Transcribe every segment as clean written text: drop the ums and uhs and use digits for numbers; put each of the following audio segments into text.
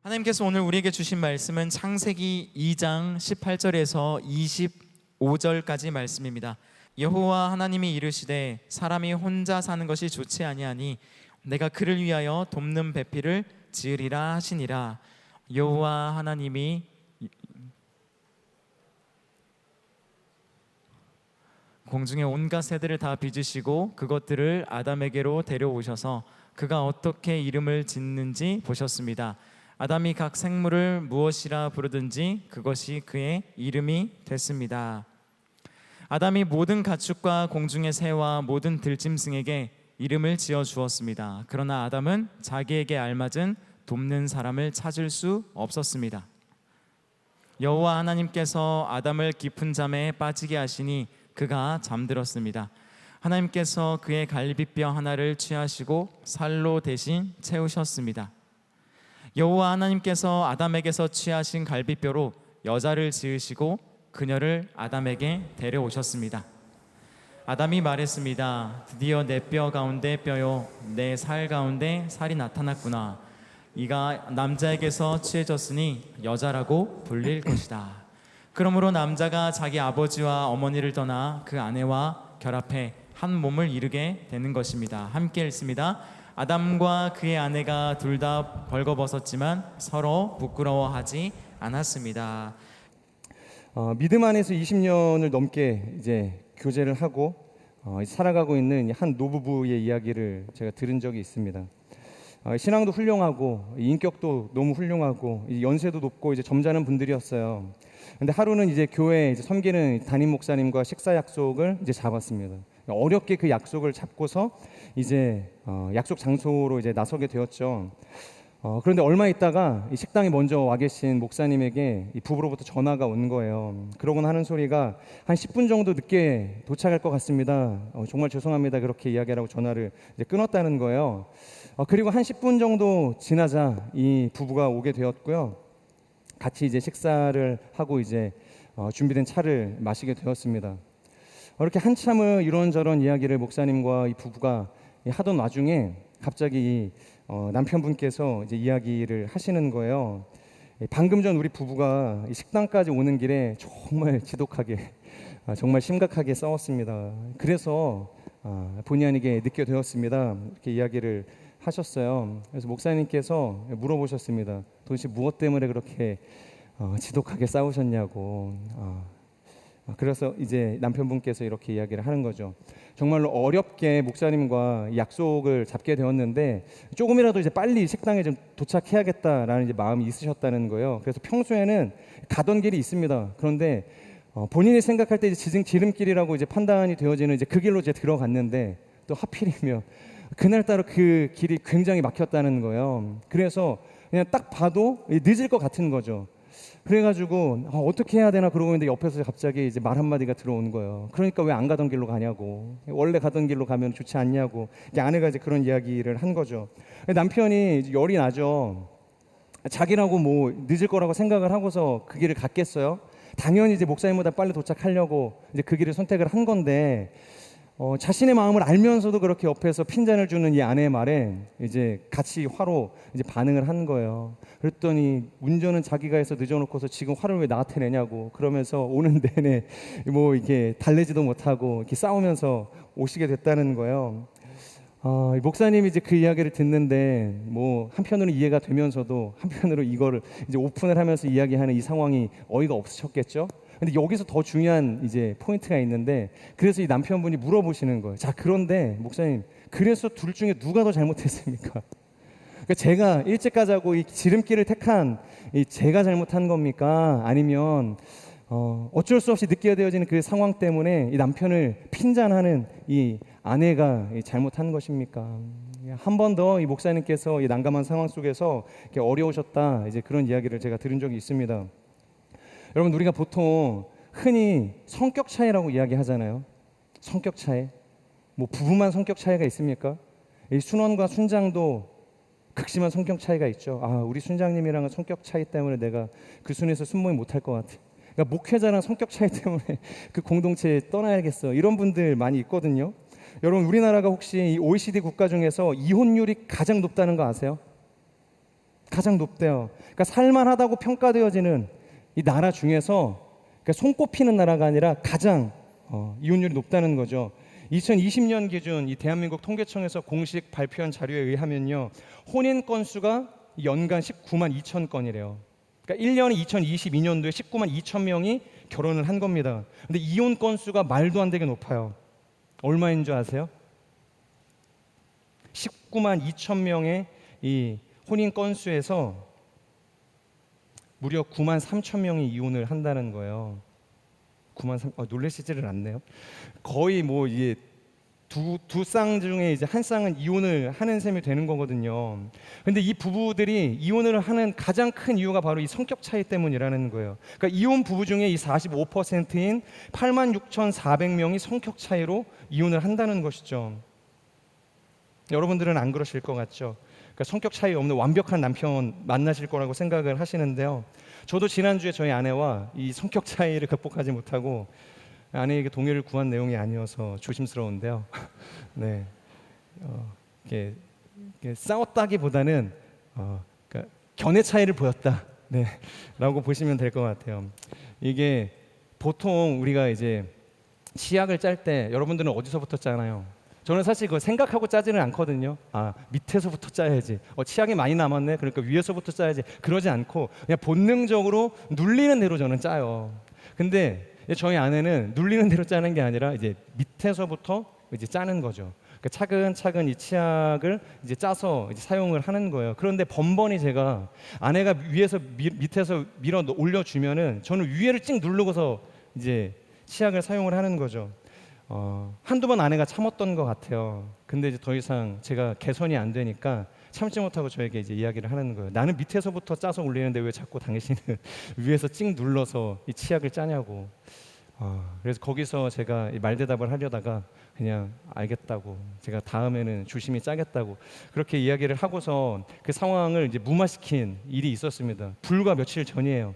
하나님께서 오늘 우리에게 주신 말씀은 창세기 2장 18절에서 25절까지 말씀입니다. 여호와 하나님이 이르시되 사람이 혼자 사는 것이 좋지 아니하니 내가 그를 위하여 돕는 배필을 지으리라 하시니라. 여호와 하나님이 공중의 온갖 새들을 다 빚으시고 그것들을 아담에게로 데려오셔서 그가 어떻게 이름을 짓는지 보셨습니다. 아담이 각 생물을 무엇이라 부르든지 그것이 그의 이름이 됐습니다. 아담이 모든 가축과 공중의 새와 모든 들짐승에게 이름을 지어 주었습니다. 그러나 아담은 자기에게 알맞은 돕는 사람을 찾을 수 없었습니다. 여호와 하나님께서 아담을 깊은 잠에 빠지게 하시니 그가 잠들었습니다. 하나님께서 그의 갈비뼈 하나를 취하시고 살로 대신 채우셨습니다. 여호와 하나님께서 아담에게서 취하신 갈비뼈로 여자를 지으시고 그녀를 아담에게 데려오셨습니다. 아담이 말했습니다. 드디어 내 뼈 가운데 뼈요 내 살 가운데 살이 나타났구나. 이가 남자에게서 취해졌으니 여자라고 불릴 것이다. 그러므로 남자가 자기 아버지와 어머니를 떠나 그 아내와 결합해 한 몸을 이루게 되는 것입니다. 함께 읽습니다. 아담과 그의 아내가 둘 다 벌거벗었지만 서로 부끄러워하지 않았습니다. 믿음 안에서 20년을 넘게 이제 교제를 하고 살아가고 있는 한 노부부의 이야기를 제가 들은 적이 있습니다. 신앙도 훌륭하고 인격도 너무 훌륭하고 연세도 높고 이제 점잖은 분들이었어요. 근데 하루는 이제 교회에 이제 섬기는 담임 목사님과 식사 약속을 이제 잡았습니다. 어렵게 그 약속을 잡고서 이제 약속 장소로 이제 나서게 되었죠. 그런데 얼마 있다가 이 식당에 먼저 와 계신 목사님에게 이 부부로부터 전화가 온 거예요. 그러곤 하는 소리가 한 10분 정도 늦게 도착할 것 같습니다. 정말 죄송합니다. 그렇게 이야기하라고 전화를 이제 끊었다는 거예요. 그리고 한 10분 정도 지나자 이 부부가 오게 되었고요. 같이 이제 식사를 하고 이제 준비된 차를 마시게 되었습니다. 이렇게 한참을 이런저런 이야기를 목사님과 이 부부가 하던 와중에 갑자기 남편분께서 이제 이야기를 하시는 거예요. 방금 전 우리 부부가 이 식당까지 오는 길에 정말 지독하게 정말 심각하게 싸웠습니다. 그래서 본의 아니게 늦게 되었습니다. 이렇게 이야기를 하셨어요. 그래서 목사님께서 물어보셨습니다. 도대체 무엇 때문에 그렇게 지독하게 싸우셨냐고. 그래서 이제 남편분께서 이렇게 이야기를 하는 거죠. 정말로 어렵게 목사님과 약속을 잡게 되었는데 조금이라도 이제 빨리 식당에 좀 도착해야겠다라는 이제 마음이 있으셨다는 거예요. 그래서 평소에는 가던 길이 있습니다. 그런데 본인이 생각할 때 이제 지름길이라고 이제 판단이 되어지는 이제 그 길로 이제 들어갔는데 또 하필이면 그날따라 그 길이 굉장히 막혔다는 거예요. 그래서 그냥 딱 봐도 늦을 것 같은 거죠. 그래가지고 어떻게 해야 되나 그러고 있는데 옆에서 갑자기 이제 말 한마디가 들어오는 거예요. 그러니까 왜 안 가던 길로 가냐고, 원래 가던 길로 가면 좋지 않냐고. 아내가 이제 그런 이야기를 한 거죠. 남편이 열이 나죠. 자기라고 뭐 늦을 거라고 생각을 하고서 그 길을 갔겠어요? 당연히 이제 목사님보다 빨리 도착하려고 이제 그 길을 선택을 한 건데 자신의 마음을 알면서도 그렇게 옆에서 핀잔을 주는 이 아내의 말에 이제 같이 화로 이제 반응을 한 거예요. 그랬더니 운전은 자기가 해서 늦어놓고서 지금 화를 왜 나한테 내냐고 그러면서 오는 내내 뭐 이렇게 달래지도 못하고 이렇게 싸우면서 오시게 됐다는 거예요. 목사님이 이제 그 이야기를 듣는데 뭐 한편으로 이해가 되면서도 한편으로 이거를 이제 오픈을 하면서 이야기하는 이 상황이 어이가 없으셨겠죠. 근데 여기서 더 중요한 이제 포인트가 있는데, 그래서 이 남편분이 물어보시는 거예요. 자, 그런데 목사님, 그래서 둘 중에 누가 더 잘못했습니까? 그러니까 제가 일찍 가자고 이 지름길을 택한 이 제가 잘못한 겁니까? 아니면 어쩔 수 없이 늦게 되어지는 그 상황 때문에 이 남편을 핀잔하는 이 아내가 잘못한 것입니까? 한 번 더 이 목사님께서 이 난감한 상황 속에서 이렇게 어려우셨다, 이제 그런 이야기를 제가 들은 적이 있습니다. 여러분, 우리가 보통 흔히 성격 차이라고 이야기하잖아요. 성격 차이. 뭐 부부만 성격 차이가 있습니까? 이 순원과 순장도 극심한 성격 차이가 있죠. 우리 순장님이랑은 성격 차이 때문에 내가 그 순에서 순모임 못할 것 같아. 그러니까 목회자랑 성격 차이 때문에 그 공동체에 떠나야겠어. 이런 분들 많이 있거든요. 여러분, 우리나라가 혹시 이 OECD 국가 중에서 이혼율이 가장 높다는 거 아세요? 가장 높대요. 그러니까 살만하다고 평가되어지는 이 나라 중에서 그러니까 손꼽히는 나라가 아니라 가장 이혼율이 높다는 거죠. 2020년 기준 이 대한민국 통계청에서 공식 발표한 자료에 의하면요, 혼인 건수가 연간 19만 2천 건이래요. 그러니까 1년에 2022년도에 19만 2천 명이 결혼을 한 겁니다. 근데 이혼 건수가 말도 안 되게 높아요. 얼마인 줄 아세요? 19만 2천 명의 이 혼인 건수에서 무려 9만 3천 명이 이혼을 한다는 거예요. 9만 3, 놀라시지를 않네요. 거의 뭐 이게 두 쌍 중에 이제 한 쌍은 이혼을 하는 셈이 되는 거거든요. 근데 이 부부들이 이혼을 하는 가장 큰 이유가 바로 이 성격 차이 때문이라는 거예요. 그러니까 이혼 부부 중에 이 45%인 86,400명이 성격 차이로 이혼을 한다는 것이죠. 여러분들은 안 그러실 것 같죠? 그러니까 성격 차이 없는 완벽한 남편 만나실 거라고 생각을 하시는데요. 저도 지난주에 저희 아내와 이 성격 차이를 극복하지 못하고 아내에게 동의를 구한 내용이 아니어서 조심스러운데요. 네, 이게 싸웠다기보다는 그러니까 견해 차이를 보였다, 네, 라고 보시면 될 것 같아요. 이게 보통 우리가 이제 치약을 짤 때 여러분들은 어디서부터 짜나요? 저는 사실 그거 생각하고 짜지는 않거든요. 밑에서부터 짜야지. 치약이 많이 남았네. 그러니까 위에서부터 짜야지. 그러지 않고 그냥 본능적으로 눌리는 대로 저는 짜요. 근데 저희 아내는 눌리는 대로 짜는 게 아니라 이제 밑에서부터 이제 짜는 거죠. 그러니까 차근차근 이 치약을 이제 짜서 이제 사용을 하는 거예요. 그런데 번번이 제가 아내가 위에서 밑에서 밀어 올려주면은 저는 위에를 찍 누르고서 이제 치약을 사용을 하는 거죠. 한두 번 아내가 참았던 것 같아요. 근데 이제 더 이상 제가 개선이 안 되니까 참지 못하고 저에게 이제 이야기를 하는 거예요. 나는 밑에서부터 짜서 올리는데 왜 자꾸 당신은 위에서 찍 눌러서 이 치약을 짜냐고. 그래서 거기서 제가 이 말대답을 하려다가 그냥 알겠다고, 제가 다음에는 조심히 짜겠다고 그렇게 이야기를 하고서 그 상황을 이제 무마시킨 일이 있었습니다. 불과 며칠 전이에요.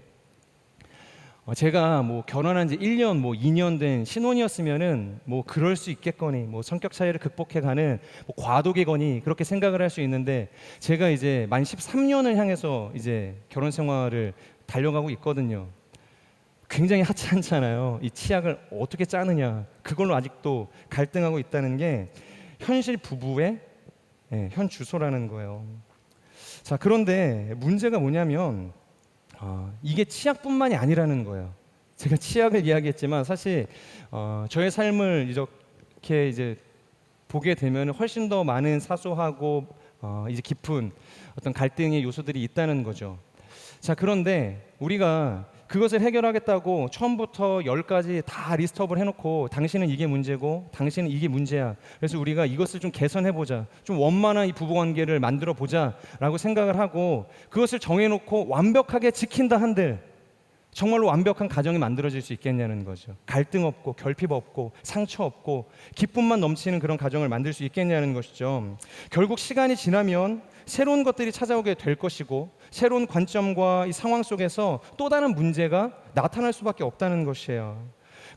제가 뭐 결혼한 지 1년 뭐 2년 된 신혼이었으면은 뭐 그럴 수 있겠거니, 뭐 성격 차이를 극복해가는 뭐 과도기거니 그렇게 생각을 할 수 있는데, 제가 이제 만 13년을 향해서 이제 결혼 생활을 달려가고 있거든요. 굉장히 하찮잖아요. 이 치약을 어떻게 짜느냐, 그걸로 아직도 갈등하고 있다는 게 현실 부부의 현 주소라는 거예요. 자, 그런데 문제가 뭐냐면 이게 치약뿐만이 아니라는 거예요. 제가 치약을 이야기했지만 사실 저의 삶을 이렇게 이제 보게 되면 훨씬 더 많은 사소하고 이제 깊은 어떤 갈등의 요소들이 있다는 거죠. 자, 그런데 우리가 그것을 해결하겠다고 처음부터 10가지 다 리스트업을 해놓고 당신은 이게 문제고 당신은 이게 문제야, 그래서 우리가 이것을 좀 개선해보자, 좀 원만한 이 부부관계를 만들어보자 라고 생각을 하고 그것을 정해놓고 완벽하게 지킨다 한들 정말로 완벽한 가정이 만들어질 수 있겠냐는 거죠. 갈등 없고 결핍 없고 상처 없고 기쁨만 넘치는 그런 가정을 만들 수 있겠냐는 것이죠. 결국 시간이 지나면 새로운 것들이 찾아오게 될 것이고 새로운 관점과 이 상황 속에서 또 다른 문제가 나타날 수밖에 없다는 것이에요.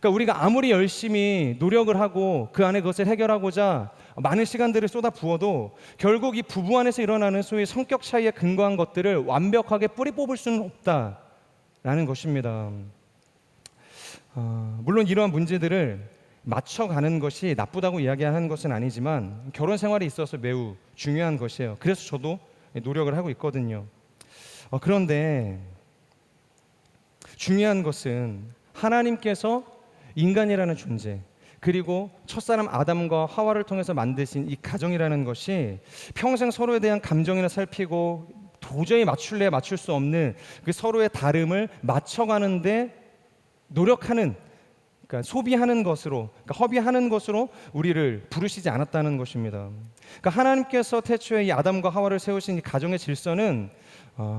그러니까 우리가 아무리 열심히 노력을 하고 그 안에 그것을 해결하고자 많은 시간들을 쏟아 부어도 결국 이 부부 안에서 일어나는 소위 성격 차이에 근거한 것들을 완벽하게 뿌리 뽑을 수는 없다라는 것입니다. 물론 이러한 문제들을 맞춰가는 것이 나쁘다고 이야기하는 것은 아니지만 결혼 생활에 있어서 매우 중요한 것이에요. 그래서 저도 노력을 하고 있거든요. 그런데 중요한 것은 하나님께서 인간이라는 존재, 그리고 첫사람 아담과 하와를 통해서 만드신 이 가정이라는 것이 평생 서로에 대한 감정이나 살피고 도저히 맞출래야 맞출 수 없는 그 서로의 다름을 맞춰가는데 노력하는, 그러니까 소비하는 것으로, 그러니까 허비하는 것으로 우리를 부르시지 않았다는 것입니다. 그러니까 하나님께서 태초에 이 아담과 하와를 세우신 이 가정의 질서는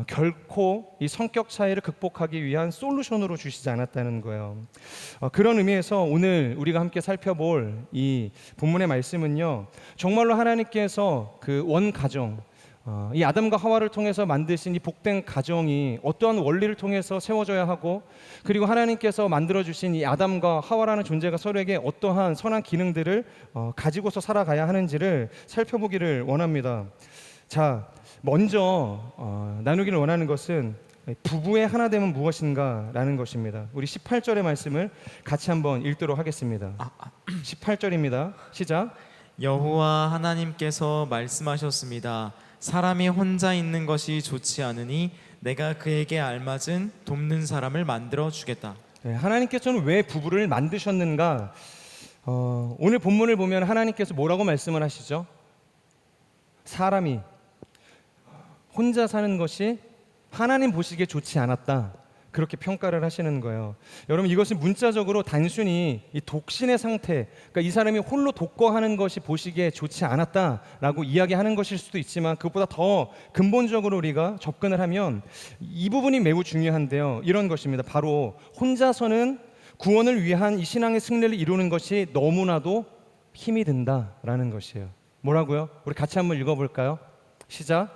결코 이 성격 차이를 극복하기 위한 솔루션으로 주시지 않았다는 거예요. 그런 의미에서 오늘 우리가 함께 살펴볼 이 본문의 말씀은요, 정말로 하나님께서 그 원 가정, 이 아담과 하와를 통해서 만드신 이 복된 가정이 어떠한 원리를 통해서 세워져야 하고, 그리고 하나님께서 만들어주신 이 아담과 하와라는 존재가 서로에게 어떠한 선한 기능들을 가지고서 살아가야 하는지를 살펴보기를 원합니다. 자, 먼저 나누기를 원하는 것은 부부의 하나됨은 무엇인가라는 것입니다. 우리 18절의 말씀을 같이 한번 읽도록 하겠습니다. 18절입니다. 시작. 여호와 하나님께서 말씀하셨습니다. 사람이 혼자 있는 것이 좋지 않으니 내가 그에게 알맞은 돕는 사람을 만들어 주겠다. 네, 하나님께서는 왜 부부를 만드셨는가? 오늘 본문을 보면 하나님께서 뭐라고 말씀을 하시죠? 사람이 혼자 사는 것이 하나님 보시기에 좋지 않았다, 그렇게 평가를 하시는 거예요. 여러분, 이것은 문자적으로 단순히 이 독신의 상태, 그러니까 이 사람이 홀로 독거하는 것이 보시기에 좋지 않았다라고 이야기하는 것일 수도 있지만, 그것보다 더 근본적으로 우리가 접근을 하면 이 부분이 매우 중요한데요. 이런 것입니다. 바로 혼자서는 구원을 위한 이 신앙의 승리를 이루는 것이 너무나도 힘이 든다라는 것이에요. 뭐라고요? 우리 같이 한번 읽어볼까요? 시작.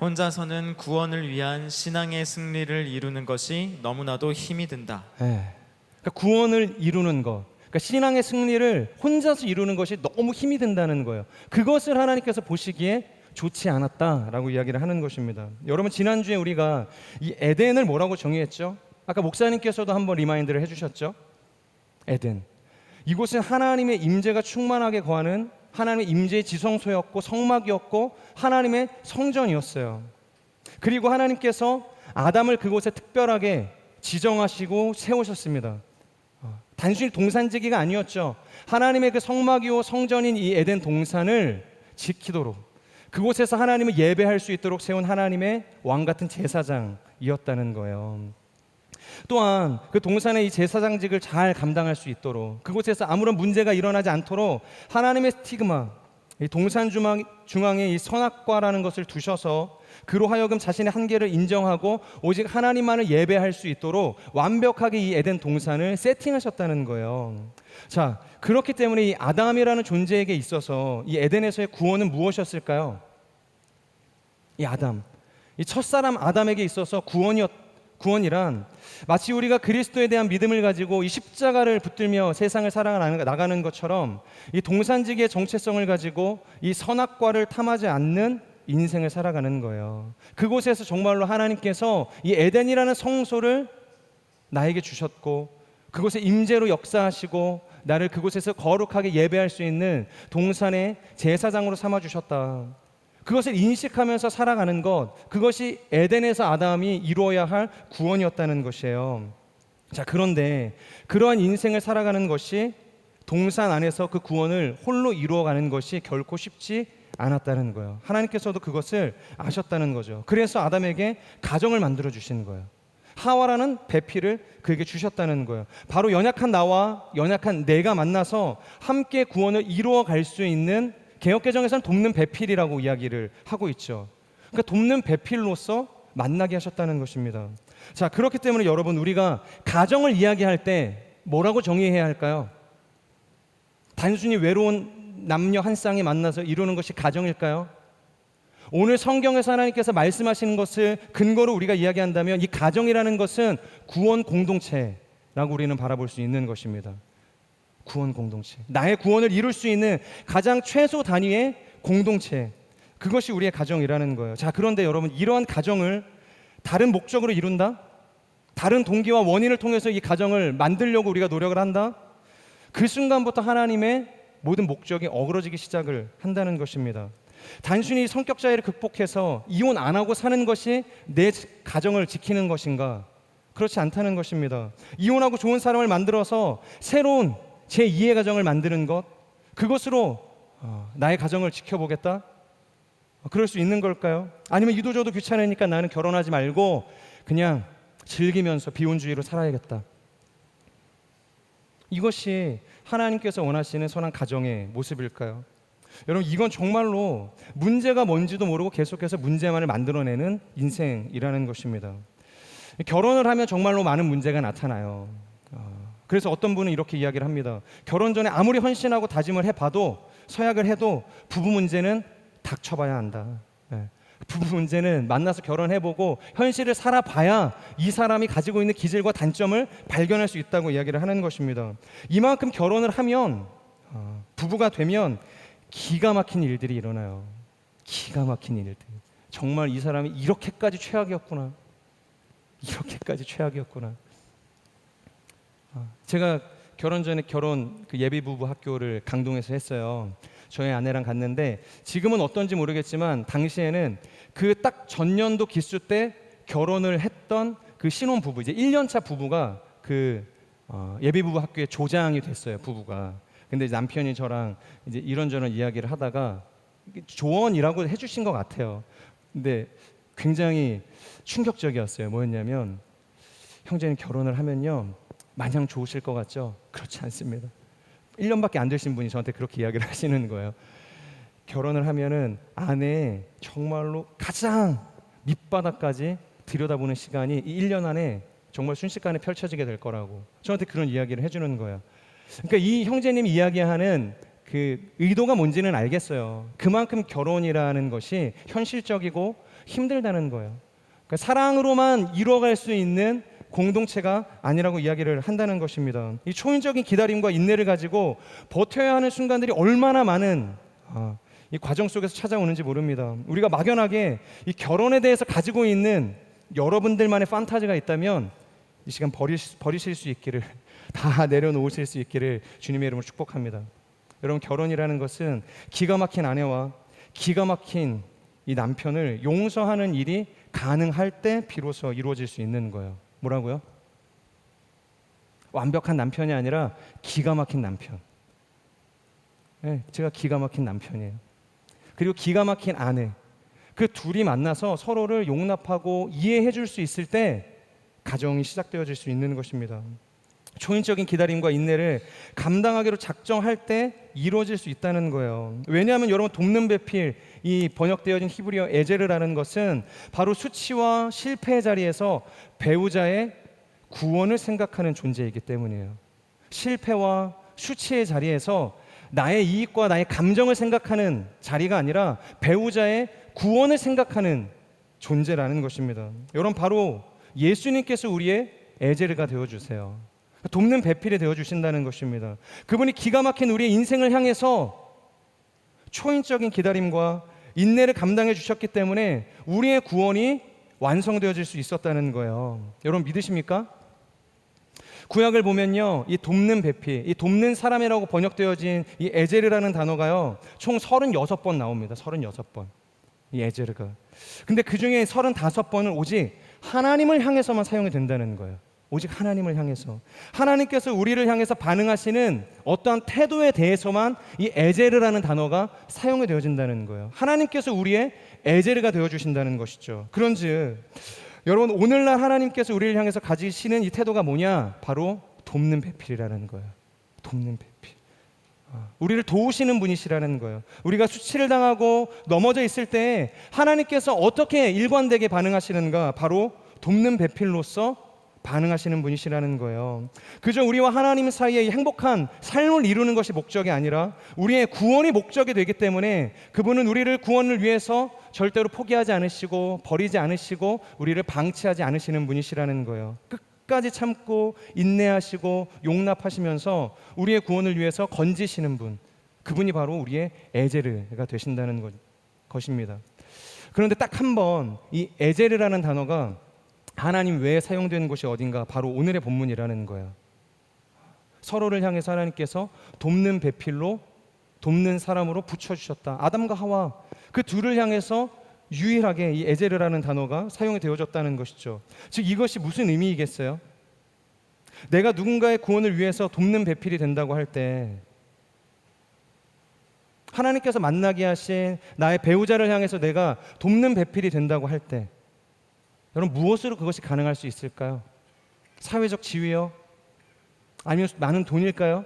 혼자서는 구원을 위한 신앙의 승리를 이루는 것이 너무나도 힘이 든다. 그러니까 구원을 이루는 것, 그러니까 신앙의 승리를 혼자서 이루는 것이 너무 힘이 든다는 거예요. 그것을 하나님께서 보시기에 좋지 않았다라고 이야기를 하는 것입니다. 여러분, 지난주에 우리가 이 에덴을 뭐라고 정의했죠? 아까 목사님께서도 한번 리마인드를 해주셨죠? 에덴, 이곳은 하나님의 임재가 충만하게 거하는 하나님의 임재의 지성소였고 성막이었고 하나님의 성전이었어요. 그리고 하나님께서 아담을 그곳에 특별하게 지정하시고 세우셨습니다. 단순히 동산지기가 아니었죠. 하나님의 그 성막이요 성전인 이 에덴 동산을 지키도록, 그곳에서 하나님을 예배할 수 있도록 세운 하나님의 왕 같은 제사장이었다는 거예요. 또한 그 동산의 이 제사장직을 잘 감당할 수 있도록, 그곳에서 아무런 문제가 일어나지 않도록 하나님의 스티그마, 이 동산 중앙에 이 선악과라는 것을 두셔서 그로 하여금 자신의 한계를 인정하고 오직 하나님만을 예배할 수 있도록 완벽하게 이 에덴 동산을 세팅하셨다는 거예요. 자, 그렇기 때문에 이 아담이라는 존재에게 있어서 이 에덴에서의 구원은 무엇이었을까요? 이 아담, 이 첫사람 아담에게 있어서 구원이란 마치 우리가 그리스도에 대한 믿음을 가지고 이 십자가를 붙들며 세상을 살아나가는 것처럼 이 동산지기의 정체성을 가지고 이 선악과를 탐하지 않는 인생을 살아가는 거예요. 그곳에서 정말로 하나님께서 이 에덴이라는 성소를 나에게 주셨고, 그곳에 임재로 역사하시고 나를 그곳에서 거룩하게 예배할 수 있는 동산의 제사장으로 삼아주셨다. 그것을 인식하면서 살아가는 것, 그것이 에덴에서 아담이 이루어야 할 구원이었다는 것이에요. 자, 그런데 그러한 인생을 살아가는 것이 동산 안에서 그 구원을 홀로 이루어가는 것이 결코 쉽지 않았다는 거예요. 하나님께서도 그것을 아셨다는 거죠. 그래서 아담에게 가정을 만들어 주시는 거예요. 하와라는 배필을 그에게 주셨다는 거예요. 바로 연약한 나와 연약한 내가 만나서 함께 구원을 이루어갈 수 있는, 개역개정에서는 돕는 배필이라고 이야기를 하고 있죠. 그러니까 돕는 배필로서 만나게 하셨다는 것입니다. 자, 그렇기 때문에 여러분, 우리가 가정을 이야기할 때 뭐라고 정의해야 할까요? 단순히 외로운 남녀 한 쌍이 만나서 이루는 것이 가정일까요? 오늘 성경에서 하나님께서 말씀하시는 것을 근거로 우리가 이야기한다면 이 가정이라는 것은 구원 공동체라고 우리는 바라볼 수 있는 것입니다. 구원 공동체, 나의 구원을 이룰 수 있는 가장 최소 단위의 공동체, 그것이 우리의 가정이라는 거예요. 자, 그런데 여러분, 이러한 가정을 다른 목적으로 이룬다? 다른 동기와 원인을 통해서 이 가정을 만들려고 우리가 노력을 한다? 그 순간부터 하나님의 모든 목적이 어그러지기 시작을 한다는 것입니다. 단순히 성격 차이를 극복해서 이혼 안 하고 사는 것이 내 가정을 지키는 것인가? 그렇지 않다는 것입니다. 이혼하고 좋은 사람을 만들어서 새로운 제2의 가정을 만드는 것, 그것으로 나의 가정을 지켜보겠다? 그럴 수 있는 걸까요? 아니면 이도저도 귀찮으니까 나는 결혼하지 말고 그냥 즐기면서 비혼주의로 살아야겠다. 이것이 하나님께서 원하시는 선한 가정의 모습일까요? 여러분, 이건 정말로 문제가 뭔지도 모르고 계속해서 문제만을 만들어내는 인생이라는 것입니다. 결혼을 하면 정말로 많은 문제가 나타나요. 그래서 어떤 분은 이렇게 이야기를 합니다. 결혼 전에 아무리 헌신하고 다짐을 해봐도, 서약을 해도 부부 문제는 닥쳐봐야 한다. 부부 문제는 만나서 결혼해보고 현실을 살아봐야 이 사람이 가지고 있는 기질과 단점을 발견할 수 있다고 이야기를 하는 것입니다. 이만큼 결혼을 하면, 부부가 되면 기가 막힌 일들이 일어나요. 기가 막힌 일들. 정말 이 사람이 이렇게까지 최악이었구나. 제가 결혼 전에 그 예비 부부 학교를 강동에서 했어요. 저희 아내랑 갔는데 지금은 어떤지 모르겠지만 당시에는 그 딱 전년도 기수 때 결혼을 했던 그 신혼 부부, 이제 1년차 부부가 그 예비 부부 학교의 조장이 됐어요, 부부가. 근데 남편이 저랑 이제 이런저런 이야기를 하다가 조언이라고 해주신 것 같아요. 근데 굉장히 충격적이었어요. 뭐였냐면, 형제님 결혼을 하면요 마냥 좋으실 것 같죠? 그렇지 않습니다. 1년밖에 안 되신 분이 저한테 그렇게 이야기를 하시는 거예요. 결혼을 하면은 아내 정말로 가장 밑바닥까지 들여다보는 시간이 이 1년 안에 정말 순식간에 펼쳐지게 될 거라고 저한테 그런 이야기를 해주는 거예요. 그러니까 이 형제님이 이야기하는 그 의도가 뭔지는 알겠어요. 그만큼 결혼이라는 것이 현실적이고 힘들다는 거예요. 그러니까 사랑으로만 이루어갈 수 있는 공동체가 아니라고 이야기를 한다는 것입니다. 이 초인적인 기다림과 인내를 가지고 버텨야 하는 순간들이 얼마나 많은 이 과정 속에서 찾아오는지 모릅니다. 우리가 막연하게 이 결혼에 대해서 가지고 있는 여러분들만의 판타지가 있다면 이 시간 버리실 수 있기를, 다 내려놓으실 수 있기를 주님의 이름으로 축복합니다. 여러분, 결혼이라는 것은 기가 막힌 아내와 기가 막힌 이 남편을 용서하는 일이 가능할 때 비로소 이루어질 수 있는 거예요. 뭐라고요? 완벽한 남편이 아니라 기가 막힌 남편. 네, 제가 기가 막힌 남편이에요. 그리고 기가 막힌 아내. 그 둘이 만나서 서로를 용납하고 이해해 줄 수 있을 때 가정이 시작되어질 수 있는 것입니다. 초인적인 기다림과 인내를 감당하기로 작정할 때 이루어질 수 있다는 거예요. 왜냐하면 여러분, 돕는 배필, 이 번역되어진 히브리어 에제르라는 것은 바로 수치와 실패의 자리에서 배우자의 구원을 생각하는 존재이기 때문이에요. 실패와 수치의 자리에서 나의 이익과 나의 감정을 생각하는 자리가 아니라 배우자의 구원을 생각하는 존재라는 것입니다. 여러분, 바로 예수님께서 우리의 에제르가 되어주세요. 돕는 배필이 되어주신다는 것입니다. 그분이 기가 막힌 우리의 인생을 향해서 초인적인 기다림과 인내를 감당해 주셨기 때문에 우리의 구원이 완성되어질 수 있었다는 거예요. 여러분, 믿으십니까? 구약을 보면요, 이 돕는 배필, 이 돕는 사람이라고 번역되어진 이 에제르라는 단어가요 총 36번 나옵니다. 36번, 이 에제르가. 근데 그 중에 35번은 오직 하나님을 향해서만 사용이 된다는 거예요. 오직 하나님을 향해서, 하나님께서 우리를 향해서 반응하시는 어떠한 태도에 대해서만 이 에제르라는 단어가 사용이 되어진다는 거예요. 하나님께서 우리의 에제르가 되어주신다는 것이죠. 그런즉 여러분, 오늘날 하나님께서 우리를 향해서 가지시는 이 태도가 뭐냐? 바로 돕는 배필이라는 거예요. 돕는 배필. 우리를 도우시는 분이시라는 거예요. 우리가 수치를 당하고 넘어져 있을 때 하나님께서 어떻게 일관되게 반응하시는가? 바로 돕는 배필로서 반응하시는 분이시라는 거예요. 그저 우리와 하나님 사이에 행복한 삶을 이루는 것이 목적이 아니라 우리의 구원이 목적이 되기 때문에 그분은 우리를 구원을 위해서 절대로 포기하지 않으시고 버리지 않으시고 우리를 방치하지 않으시는 분이시라는 거예요. 끝까지 참고 인내하시고 용납하시면서 우리의 구원을 위해서 건지시는 분, 그분이 바로 우리의 에제르가 되신다는 것입니다. 그런데 딱 한 번 이 에제르라는 단어가 하나님 외에 사용되는 곳이 어딘가? 바로 오늘의 본문이라는 거예요. 서로를 향해서 하나님께서 돕는 배필로, 돕는 사람으로 붙여주셨다. 아담과 하와, 그 둘을 향해서 유일하게 이 에제르라는 단어가 사용이 되어졌다는 것이죠. 즉 이것이 무슨 의미이겠어요? 내가 누군가의 구원을 위해서 돕는 배필이 된다고 할 때, 하나님께서 만나게 하신 나의 배우자를 향해서 내가 돕는 배필이 된다고 할 때, 여러분, 무엇으로 그것이 가능할 수 있을까요? 사회적 지위요? 아니면 많은 돈일까요?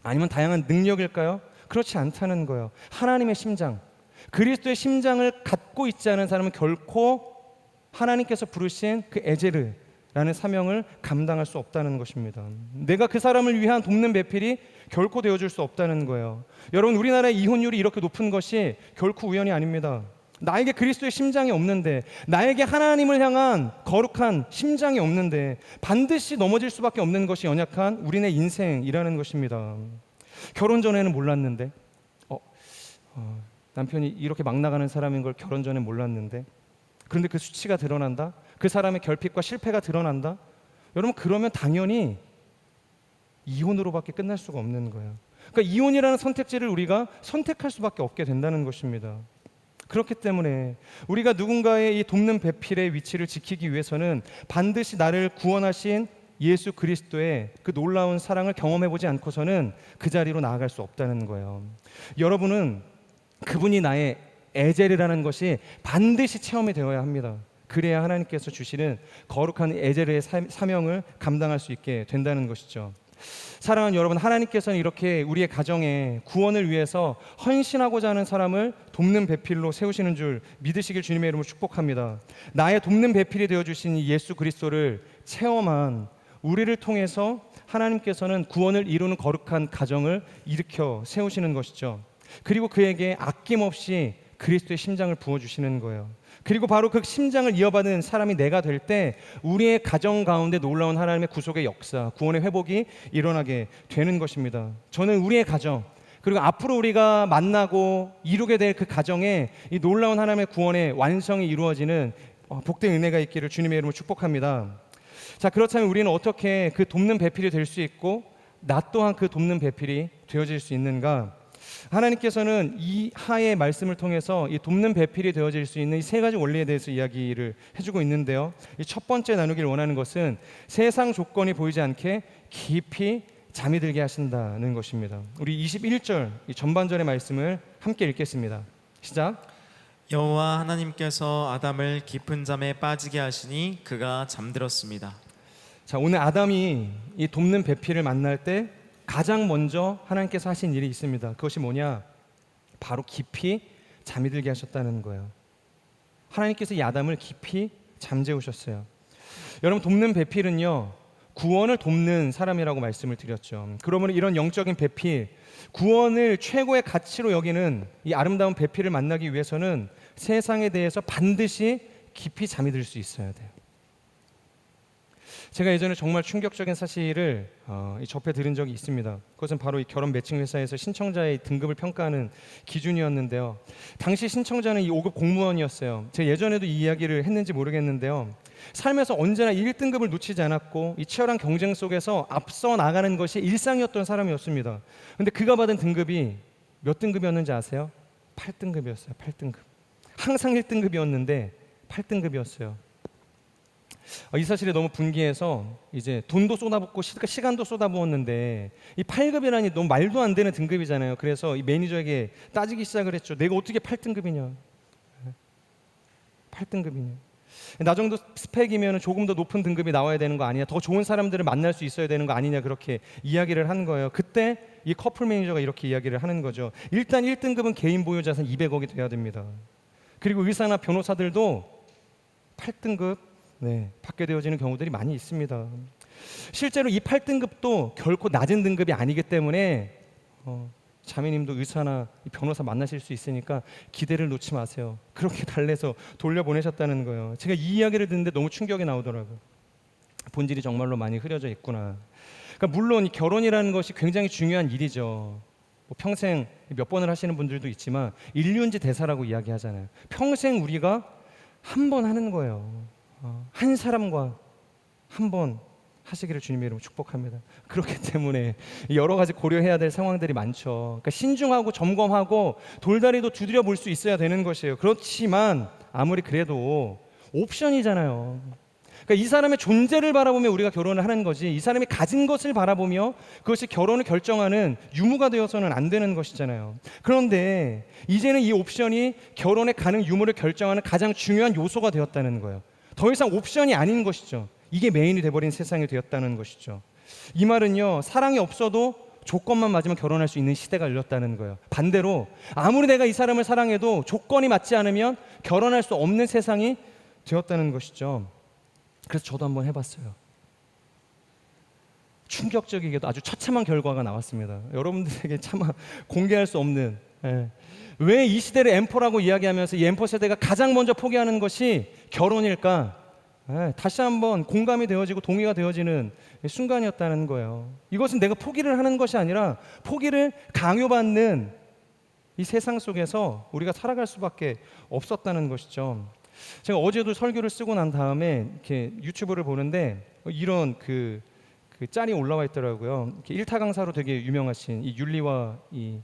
아니면 다양한 능력일까요? 그렇지 않다는 거예요. 하나님의 심장, 그리스도의 심장을 갖고 있지 않은 사람은 결코 하나님께서 부르신 그 에제르라는 사명을 감당할 수 없다는 것입니다. 내가 그 사람을 위한 돕는 배필이 결코 되어줄 수 없다는 거예요. 여러분, 우리나라의 이혼율이 이렇게 높은 것이 결코 우연이 아닙니다. 나에게 그리스도의 심장이 없는데, 나에게 하나님을 향한 거룩한 심장이 없는데 반드시 넘어질 수밖에 없는 것이 연약한 우리네 인생이라는 것입니다. 결혼 전에는 몰랐는데 난 남편이 이렇게 막 나가는 사람인 걸 결혼 전에 몰랐는데, 그런데 그 수치가 드러난다. 그 사람의 결핍과 실패가 드러난다. 여러분, 그러면 당연히 이혼으로밖에 끝날 수가 없는 거예요. 그러니까 이혼이라는 선택지를 우리가 선택할 수밖에 없게 된다는 것입니다. 그렇기 때문에 우리가 누군가의 이 돕는 배필의 위치를 지키기 위해서는 반드시 나를 구원하신 예수 그리스도의 그 놀라운 사랑을 경험해보지 않고서는 그 자리로 나아갈 수 없다는 거예요. 여러분은 그분이 나의 에젤이라는 것이 반드시 체험이 되어야 합니다. 그래야 하나님께서 주시는 거룩한 에젤의 사명을 감당할 수 있게 된다는 것이죠. 사랑하는 여러분, 하나님께서는 이렇게 우리의 가정에 구원을 위해서 헌신하고자 하는 사람을 돕는 배필로 세우시는 줄 믿으시길 주님의 이름으로 축복합니다. 나의 돕는 배필이 되어주신 예수 그리스도를 체험한 우리를 통해서 하나님께서는 구원을 이루는 거룩한 가정을 일으켜 세우시는 것이죠. 그리고 그에게 아낌없이 그리스도의 심장을 부어주시는 거예요. 그리고 바로 그 심장을 이어받은 사람이 내가 될 때 우리의 가정 가운데 놀라운 하나님의 구속의 역사, 구원의 회복이 일어나게 되는 것입니다. 저는 우리의 가정, 그리고 앞으로 우리가 만나고 이루게 될 그 가정에 이 놀라운 하나님의 구원의 완성이 이루어지는 복된 은혜가 있기를 주님의 이름으로 축복합니다. 자, 그렇다면 우리는 어떻게 그 돕는 배필이 될 수 있고 나 또한 그 돕는 배필이 되어질 수 있는가? 하나님께서는 이 하의 말씀을 통해서 이 돕는 배필이 되어질 수 있는 이 세 가지 원리에 대해서 이야기를 해주고 있는데요. 이 첫 번째 나누길 원하는 것은 세상 조건이 보이지 않게 깊이 잠이 들게 하신다는 것입니다. 우리 21절 이 전반절의 말씀을 함께 읽겠습니다. 시작. 여호와 하나님께서 아담을 깊은 잠에 빠지게 하시니 그가 잠들었습니다. 자, 오늘 아담이 이 돕는 배필을 만날 때 가장 먼저 하나님께서 하신 일이 있습니다. 그것이 뭐냐? 바로 깊이 잠이 들게 하셨다는 거예요. 하나님께서 이 아담을 깊이 잠재우셨어요. 여러분, 돕는 배필은요, 구원을 돕는 사람이라고 말씀을 드렸죠. 그러면 이런 영적인 배필, 구원을 최고의 가치로 여기는 이 아름다운 배필을 만나기 위해서는 세상에 대해서 반드시 깊이 잠이 들 수 있어야 돼요. 제가 예전에 정말 충격적인 사실을 접해 들은 적이 있습니다. 그것은 바로 이 결혼 매칭 회사에서 신청자의 등급을 평가하는 기준이었는데요. 당시 신청자는 이 5급 공무원이었어요. 제가 예전에도 이 이야기를 했는지 모르겠는데요. 삶에서 언제나 1등급을 놓치지 않았고 이 치열한 경쟁 속에서 앞서 나가는 것이 일상이었던 사람이었습니다. 근데 그가 받은 등급이 몇 등급이었는지 아세요? 8등급이었어요. 8등급. 항상 1등급이었는데 8등급이었어요. 이 사실에 너무 분개해서 이제 돈도 쏟아붓고 시간도 쏟아부었는데 이 8급이라니 너무 말도 안 되는 등급이잖아요. 그래서 이 매니저에게 따지기 시작을 했죠. 내가 어떻게 8등급이냐? 8등급이냐? 나 정도 스펙이면 조금 더 높은 등급이 나와야 되는 거 아니냐? 더 좋은 사람들을 만날 수 있어야 되는 거 아니냐? 그렇게 이야기를 한 거예요. 그때 이 커플 매니저가 이렇게 이야기를 하는 거죠. 일단 1등급은 개인 보유 자산 200억이 돼야 됩니다. 그리고 의사나 변호사들도 8등급 받게 되어지는 경우들이 많이 있습니다. 실제로 이 8등급도 결코 낮은 등급이 아니기 때문에 자매님도 의사나 변호사 만나실 수 있으니까 기대를 놓지 마세요. 그렇게 달래서 돌려보내셨다는 거예요. 제가 이 이야기를 듣는데 너무 충격이 나오더라고요. 본질이 정말로 많이 흐려져 있구나. 그러니까 물론 이 결혼이라는 것이 굉장히 중요한 일이죠. 평생 몇 번을 하시는 분들도 있지만 일륜지 대사라고 이야기하잖아요. 평생 우리가 한 번 하는 거예요. 한 사람과 한 번 하시기를 주님의 이름으로 축복합니다. 그렇기 때문에 여러 가지 고려해야 될 상황들이 많죠. 그러니까 신중하고 점검하고 돌다리도 두드려 볼 수 있어야 되는 것이에요. 그렇지만 아무리 그래도 옵션이잖아요. 그러니까 이 사람의 존재를 바라보며 우리가 결혼을 하는 거지, 이 사람이 가진 것을 바라보며 그것이 결혼을 결정하는 유무가 되어서는 안 되는 것이잖아요. 그런데 이제는 이 옵션이 결혼의 가능 유무를 결정하는 가장 중요한 요소가 되었다는 거예요. 더 이상 옵션이 아닌 것이죠. 이게 메인이 돼버린 세상이 되었다는 것이죠. 이 말은요, 사랑이 없어도 조건만 맞으면 결혼할 수 있는 시대가 열렸다는 거예요. 반대로 아무리 내가 이 사람을 사랑해도 조건이 맞지 않으면 결혼할 수 없는 세상이 되었다는 것이죠. 그래서 저도 한번 해봤어요. 충격적이게도 아주 처참한 결과가 나왔습니다. 여러분들에게 차마 공개할 수 없는, 왜 이 시대를 M4라고 이야기하면서 이 M4 세대가 가장 먼저 포기하는 것이 결혼일까? 다시 한번 공감이 되어지고 동의가 되어지는 순간이었다는 거예요. 이것은 내가 포기를 하는 것이 아니라 포기를 강요받는 이 세상 속에서 우리가 살아갈 수밖에 없었다는 것이죠. 제가 어제도 설교를 쓰고 난 다음에 이렇게 유튜브를 보는데 이런 그 짤이 올라와 있더라고요. 이렇게 일타 강사로 되게 유명하신 이 윤리와 이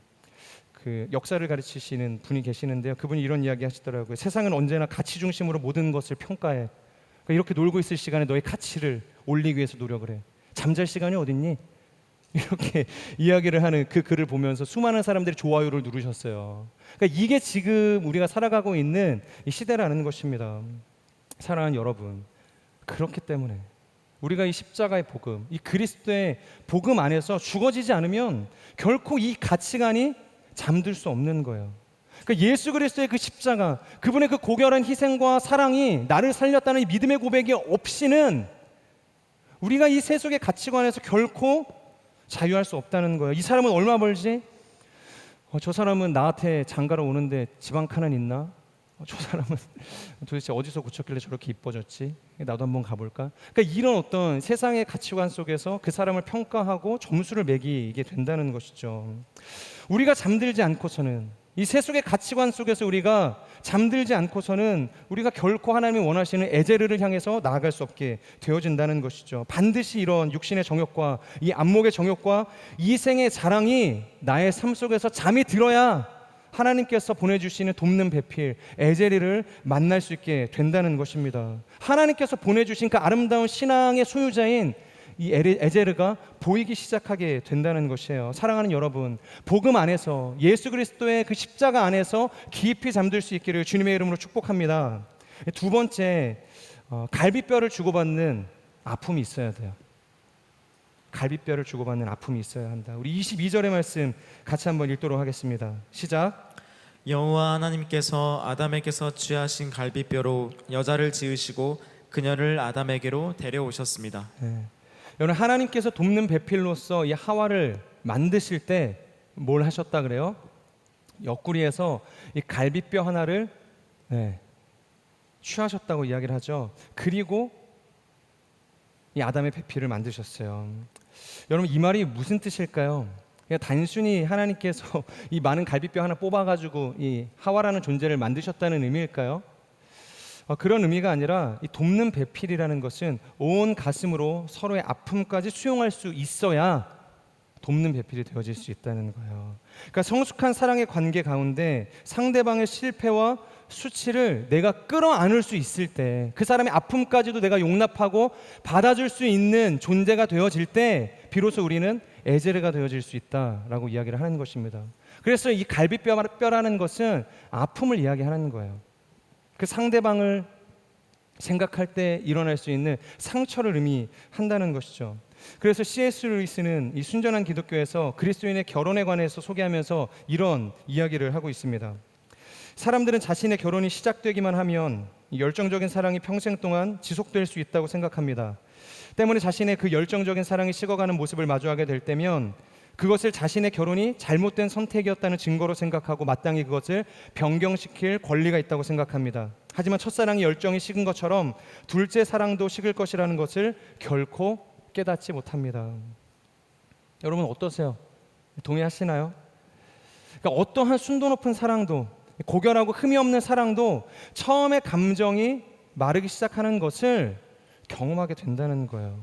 그 역사를 가르치시는 분이 계시는데요. 그분이 이런 이야기 하시더라고요. 세상은 언제나 가치 중심으로 모든 것을 평가해. 그러니까 이렇게 놀고 있을 시간에 너의 가치를 올리기 위해서 노력을 해. 잠잘 시간이 어딨니? 이렇게 이야기를 하는 그 글을 보면서 수많은 사람들이 좋아요를 누르셨어요. 그러니까 이게 지금 우리가 살아가고 있는 이 시대라는 것입니다. 사랑하는 여러분, 그렇기 때문에 우리가 이 십자가의 복음, 이 그리스도의 복음 안에서 죽어지지 않으면 결코 이 가치관이 잠들 수 없는 거예요. 그러니까 예수 그리스도의 그 십자가, 그분의 그 고결한 희생과 사랑이 나를 살렸다는 이 믿음의 고백이 없이는 우리가 이 세속의 가치관에서 결코 자유할 수 없다는 거예요. 이 사람은 얼마 벌지? 저 사람은 나한테 장가러 오는데 집 한 칸은 있나? 저 사람은 도대체 어디서 고쳤길래 저렇게 이뻐졌지? 나도 한번 가볼까? 그러니까 이런 어떤 세상의 가치관 속에서 그 사람을 평가하고 점수를 매기게 된다는 것이죠. 우리가 잠들지 않고서는, 이 세속의 가치관 속에서 우리가 잠들지 않고서는 우리가 결코 하나님이 원하시는 에제르를 향해서 나아갈 수 없게 되어진다는 것이죠. 반드시 이런 육신의 정욕과 이 안목의 정욕과 이생의 자랑이 나의 삶 속에서 잠이 들어야 하나님께서 보내주시는 돕는 배필 에제르를 만날 수 있게 된다는 것입니다. 하나님께서 보내주신 그 아름다운 신앙의 소유자인 이 에제르가 보이기 시작하게 된다는 것이에요. 사랑하는 여러분, 복음 안에서, 예수 그리스도의 그 십자가 안에서 깊이 잠들 수 있기를 주님의 이름으로 축복합니다. 두 번째, 갈비뼈를 주고받는 아픔이 있어야 돼요. 갈비뼈를 주고받는 아픔이 있어야 한다. 우리 22절의 말씀 같이 한번 읽도록 하겠습니다. 시작. 여호와 하나님께서 아담에게서 취하신 갈비뼈로 여자를 지으시고 그녀를 아담에게로 데려오셨습니다. 네. 여러분, 하나님께서 돕는 배필로서 이 하와를 만드실 때 뭘 하셨다 그래요? 옆구리에서 이 갈비뼈 하나를 취하셨다고 이야기를 하죠. 그리고 이 아담의 배필을 만드셨어요. 여러분, 이 말이 무슨 뜻일까요? 그냥 단순히 하나님께서 이 많은 갈비뼈 하나 뽑아가지고 이 하와라는 존재를 만드셨다는 의미일까요? 그런 의미가 아니라 이 돕는 배필이라는 것은 온 가슴으로 서로의 아픔까지 수용할 수 있어야 돕는 배필이 되어질 수 있다는 거예요. 그러니까 성숙한 사랑의 관계 가운데 상대방의 실패와 수치를 내가 끌어안을 수 있을 때, 그 사람의 아픔까지도 내가 용납하고 받아줄 수 있는 존재가 되어질 때 비로소 우리는 에제르가 되어질 수 있다라고 이야기를 하는 것입니다. 그래서 이 갈비뼈라는 것은 아픔을 이야기하는 거예요. 그 상대방을 생각할 때 일어날 수 있는 상처를 의미한다는 것이죠. 그래서 C.S. 루이스는 이 순전한 기독교에서 그리스도인의 결혼에 관해서 소개하면서 이런 이야기를 하고 있습니다. 사람들은 자신의 결혼이 시작되기만 하면 이 열정적인 사랑이 평생 동안 지속될 수 있다고 생각합니다. 때문에 자신의 그 열정적인 사랑이 식어가는 모습을 마주하게 될 때면 그것을 자신의 결혼이 잘못된 선택이었다는 증거로 생각하고 마땅히 그것을 변경시킬 권리가 있다고 생각합니다. 하지만 첫사랑의 열정이 식은 것처럼 둘째 사랑도 식을 것이라는 것을 결코 깨닫지 못합니다. 여러분 어떠세요? 동의하시나요? 그러니까 어떠한 순도 높은 사랑도, 고결하고 흠이 없는 사랑도 처음에 감정이 마르기 시작하는 것을 경험하게 된다는 거예요.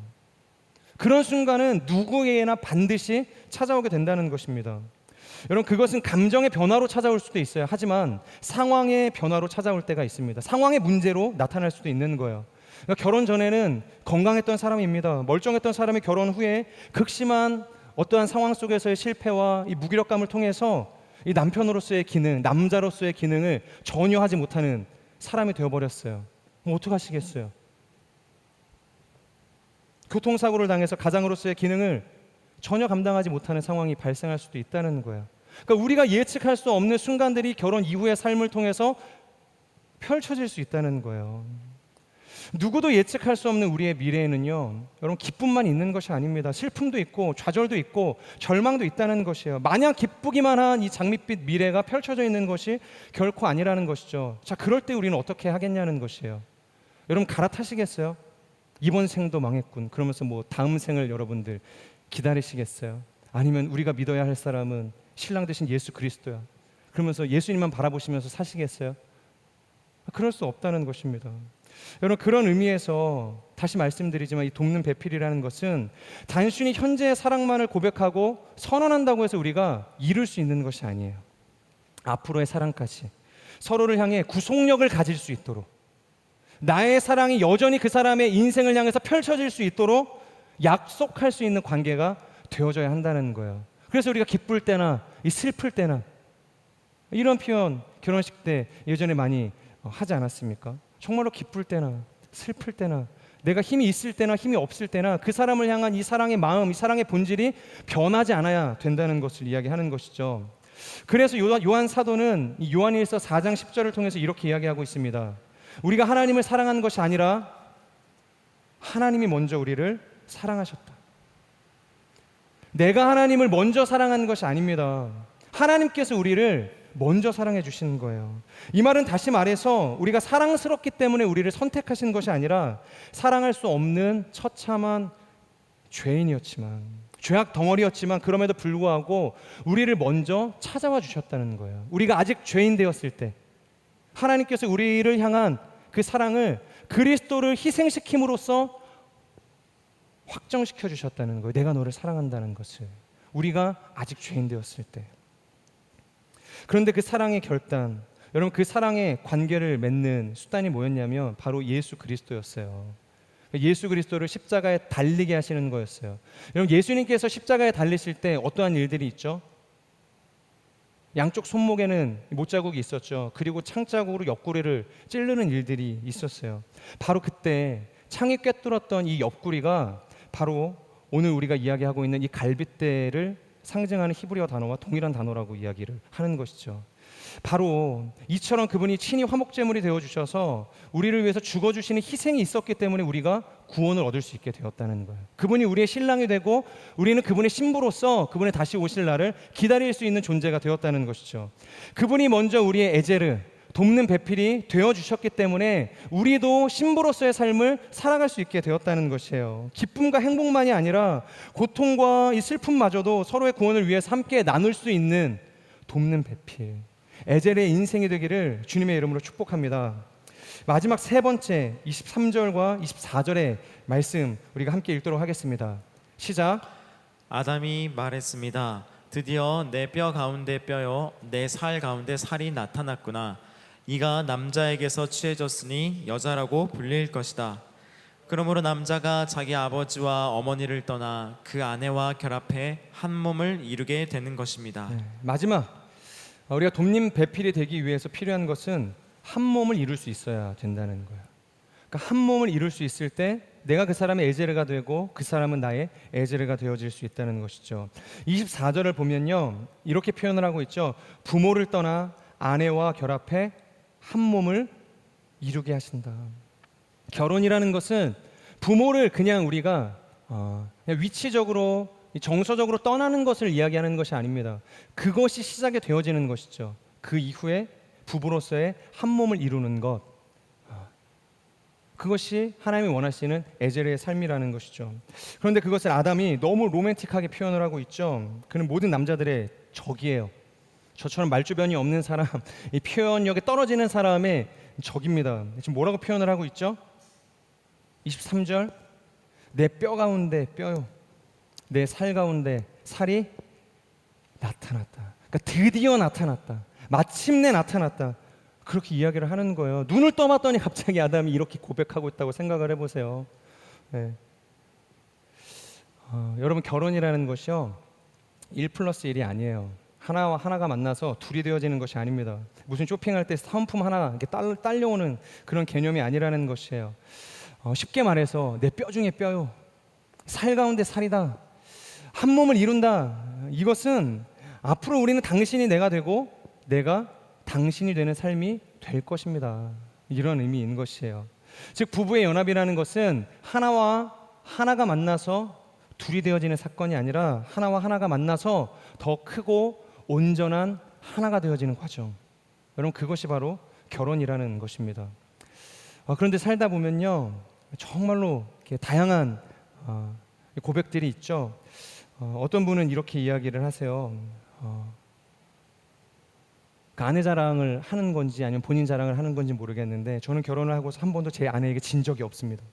그런 순간은 누구에게나 반드시 찾아오게 된다는 것입니다. 여러분, 그것은 감정의 변화로 찾아올 수도 있어요. 하지만 상황의 변화로 찾아올 때가 있습니다. 상황의 문제로 나타날 수도 있는 거예요. 그러니까 결혼 전에는 건강했던 사람입니다. 멀쩡했던 사람이 결혼 후에 극심한 어떠한 상황 속에서의 실패와 이 무기력감을 통해서 이 남편으로서의 기능, 남자로서의 기능을 전혀 하지 못하는 사람이 되어버렸어요. 그럼 어떡하시겠어요? 교통사고를 당해서 가장으로서의 기능을 전혀 감당하지 못하는 상황이 발생할 수도 있다는 거예요. 그러니까 우리가 예측할 수 없는 순간들이 결혼 이후의 삶을 통해서 펼쳐질 수 있다는 거예요. 누구도 예측할 수 없는 우리의 미래에는요, 여러분, 기쁨만 있는 것이 아닙니다. 슬픔도 있고 좌절도 있고 절망도 있다는 것이에요. 마냥 기쁘기만 한 이 장밋빛 미래가 펼쳐져 있는 것이 결코 아니라는 것이죠. 자, 그럴 때 우리는 어떻게 하겠냐는 것이에요. 여러분, 갈아타시겠어요? 이번 생도 망했군. 그러면서 뭐 다음 생을 여러분들 기다리시겠어요? 아니면 우리가 믿어야 할 사람은 신랑 되신 예수 그리스도야. 그러면서 예수님만 바라보시면서 사시겠어요? 그럴 수 없다는 것입니다. 여러분, 그런 의미에서 다시 말씀드리지만 이 돕는 배필이라는 것은 단순히 현재의 사랑만을 고백하고 선언한다고 해서 우리가 이룰 수 있는 것이 아니에요. 앞으로의 사랑까지 서로를 향해 구속력을 가질 수 있도록, 나의 사랑이 여전히 그 사람의 인생을 향해서 펼쳐질 수 있도록 약속할 수 있는 관계가 되어져야 한다는 거예요. 그래서 우리가 기쁠 때나 슬플 때나 이런 표현 결혼식 때 예전에 많이 하지 않았습니까? 정말로 기쁠 때나 슬플 때나 내가 힘이 있을 때나 힘이 없을 때나 그 사람을 향한 이 사랑의 마음, 이 사랑의 본질이 변하지 않아야 된다는 것을 이야기하는 것이죠. 그래서 요한 사도는 이 요한일서 4장 10절을 통해서 이렇게 이야기하고 있습니다. 우리가 하나님을 사랑하는 것이 아니라 하나님이 먼저 우리를 사랑하셨다. 내가 하나님을 먼저 사랑하는 것이 아닙니다. 하나님께서 우리를 먼저 사랑해 주시는 거예요. 이 말은 다시 말해서 우리가 사랑스럽기 때문에 우리를 선택하신 것이 아니라 사랑할 수 없는 처참한 죄인이었지만, 죄악 덩어리였지만 그럼에도 불구하고 우리를 먼저 찾아와 주셨다는 거예요. 우리가 아직 죄인 되었을 때 하나님께서 우리를 향한 그 사랑을 그리스도를 희생시킴으로써 확정시켜 주셨다는 거예요. 내가 너를 사랑한다는 것을, 우리가 아직 죄인 되었을 때. 그런데 그 사랑의 결단, 여러분, 그 사랑의 관계를 맺는 수단이 뭐였냐면 바로 예수 그리스도였어요. 예수 그리스도를 십자가에 달리게 하시는 거였어요. 여러분, 예수님께서 십자가에 달리실 때 어떠한 일들이 있죠? 양쪽 손목에는 못자국이 있었죠. 그리고 창자국으로 옆구리를 찌르는 일들이 있었어요. 바로 그때 창이 꿰뚫었던 이 옆구리가 바로 오늘 우리가 이야기하고 있는 이 갈빗대를 상징하는 히브리어 단어와 동일한 단어라고 이야기를 하는 것이죠. 바로 이처럼 그분이 친히 화목제물이 되어주셔서 우리를 위해서 죽어주시는 희생이 있었기 때문에 우리가 구원을 얻을 수 있게 되었다는 거예요. 그분이 우리의 신랑이 되고 우리는 그분의 신부로서 그분의 다시 오실 날을 기다릴 수 있는 존재가 되었다는 것이죠. 그분이 먼저 우리의 에제르, 돕는 배필이 되어주셨기 때문에 우리도 신부로서의 삶을 살아갈 수 있게 되었다는 것이에요. 기쁨과 행복만이 아니라 고통과 이 슬픔마저도 서로의 구원을 위해서 함께 나눌 수 있는 돕는 배필, 에젤의 인생이 되기를 주님의 이름으로 축복합니다. 마지막 세 번째 23절과 24절의 말씀 우리가 함께 읽도록 하겠습니다. 시작. 아담이 말했습니다. 드디어 내 뼈 가운데 뼈요 내 살 가운데 살이 나타났구나. 이가 남자에게서 취해졌으니 여자라고 불릴 것이다. 그러므로 남자가 자기 아버지와 어머니를 떠나 그 아내와 결합해 한 몸을 이루게 되는 것입니다. 마지막 우리가 돕는 배필이 되기 위해서 필요한 것은 한 몸을 이룰 수 있어야 된다는 거예요. 그러니까 한 몸을 이룰 수 있을 때 내가 그 사람의 에제르가 되고 그 사람은 나의 에제르가 되어질 수 있다는 것이죠. 24절을 보면요, 이렇게 표현을 하고 있죠. 부모를 떠나 아내와 결합해 한 몸을 이루게 하신다. 결혼이라는 것은 부모를 그냥 우리가 그냥 위치적으로 정서적으로 떠나는 것을 이야기하는 것이 아닙니다. 그것이 시작이 되어지는 것이죠. 그 이후에 부부로서의 한 몸을 이루는 것, 그것이 하나님이 원하시는 에제르의 삶이라는 것이죠. 그런데 그것을 아담이 너무 로맨틱하게 표현을 하고 있죠. 그는 모든 남자들의 적이에요. 저처럼 말주변이 없는 사람, 이 표현력에 떨어지는 사람의 적입니다. 지금 뭐라고 표현을 하고 있죠? 23절, 내 뼈 가운데 뼈요 내 살 가운데 살이 나타났다. 그러니까 드디어 나타났다. 마침내 나타났다. 그렇게 이야기를 하는 거예요. 눈을 떠봤더니 갑자기 아담이 이렇게 고백하고 있다고 생각을 해보세요. 네. 여러분, 결혼이라는 것이요 1+1이 아니에요. 하나와 하나가 만나서 둘이 되어지는 것이 아닙니다. 무슨 쇼핑할 때 사은품 하나 이렇게 딸려오는 그런 개념이 아니라는 것이에요. 쉽게 말해서 내 뼈 중에 뼈요, 살 가운데 살이다, 한 몸을 이룬다. 이것은 앞으로 우리는 당신이 내가 되고 내가 당신이 되는 삶이 될 것입니다. 이런 의미인 것이에요. 즉 부부의 연합이라는 것은 하나와 하나가 만나서 둘이 되어지는 사건이 아니라 하나와 하나가 만나서 더 크고 온전한 하나가 되어지는 과정. 여러분, 그것이 바로 결혼이라는 것입니다. 그런데 살다 보면요 정말로 이렇게 다양한 고백들이 있죠. 어떤 분은 이렇게 이야기를 하세요. 그 아내 자랑을 하는 건지 아니면 본인 자랑을 하는 건지 모르겠는데 저는 결혼을 하고서 한 번도 제 아내에게 진 적이 없습니다.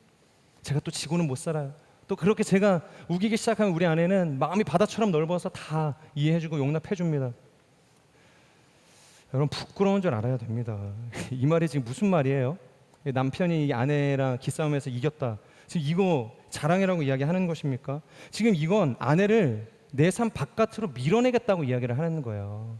제가 또 지고는 못 살아요. 또 그렇게 제가 우기기 시작하면 우리 아내는 마음이 바다처럼 넓어서 다 이해해주고 용납해줍니다. 여러분 부끄러운 줄 알아야 됩니다. 이 말이 지금 무슨 말이에요? 남편이 이 아내랑 기싸움에서 이겼다. 지금 이거 자랑이라고 이야기하는 것입니까? 지금 이건 아내를 내 삶 바깥으로 밀어내겠다고 이야기를 하는 거예요.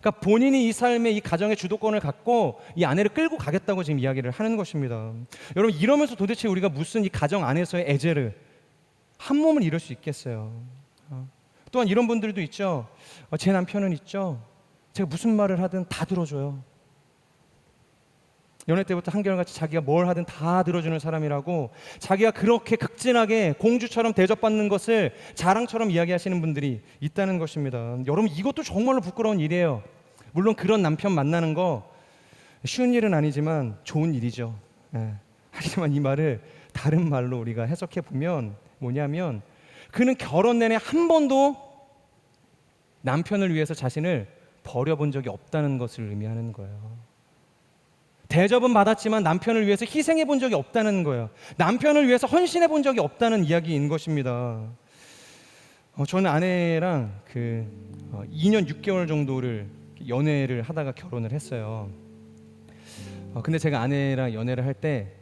그러니까 본인이 이 삶의 이 가정의 주도권을 갖고 이 아내를 끌고 가겠다고 지금 이야기를 하는 것입니다. 여러분 이러면서 도대체 우리가 무슨 이 가정 안에서의 애제를 한 몸을 이룰 수 있겠어요? 또한 이런 분들도 있죠. 제 남편은 있죠. 제가 무슨 말을 하든 다 들어줘요. 연애 때부터 한결같이 자기가 뭘 하든 다 들어주는 사람이라고 자기가 그렇게 극진하게 공주처럼 대접받는 것을 자랑처럼 이야기하시는 분들이 있다는 것입니다. 여러분 이것도 정말로 부끄러운 일이에요. 물론 그런 남편 만나는 거 쉬운 일은 아니지만 좋은 일이죠. 하지만 이 말을 다른 말로 우리가 해석해 보면 뭐냐면 그는 결혼 내내 한 번도 남편을 위해서 자신을 버려본 적이 없다는 것을 의미하는 거예요. 대접은 받았지만 남편을 위해서 희생해 본 적이 없다는 거예요. 남편을 위해서 헌신해 본 적이 없다는 이야기인 것입니다. 저는 아내랑 2년 6개월 정도를 연애를 하다가 결혼을 했어요. 근데 제가 아내랑 연애를 할 때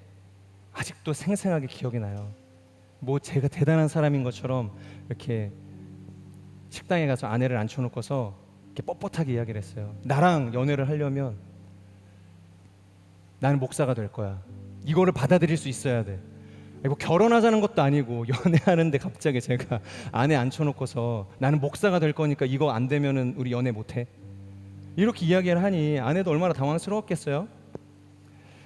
아직도 생생하게 기억이 나요. 뭐 제가 대단한 사람인 것처럼 이렇게 식당에 가서 아내를 앉혀놓고서 이렇게 뻣뻣하게 이야기를 했어요. 나랑 연애를 하려면 나는 목사가 될 거야. 이거를 받아들일 수 있어야 돼. 뭐 결혼하자는 것도 아니고 연애하는데 갑자기 제가 아내 앉혀놓고서 나는 목사가 될 거니까 이거 안 되면은 우리 연애 못해. 이렇게 이야기를 하니 아내도 얼마나 당황스러웠겠어요.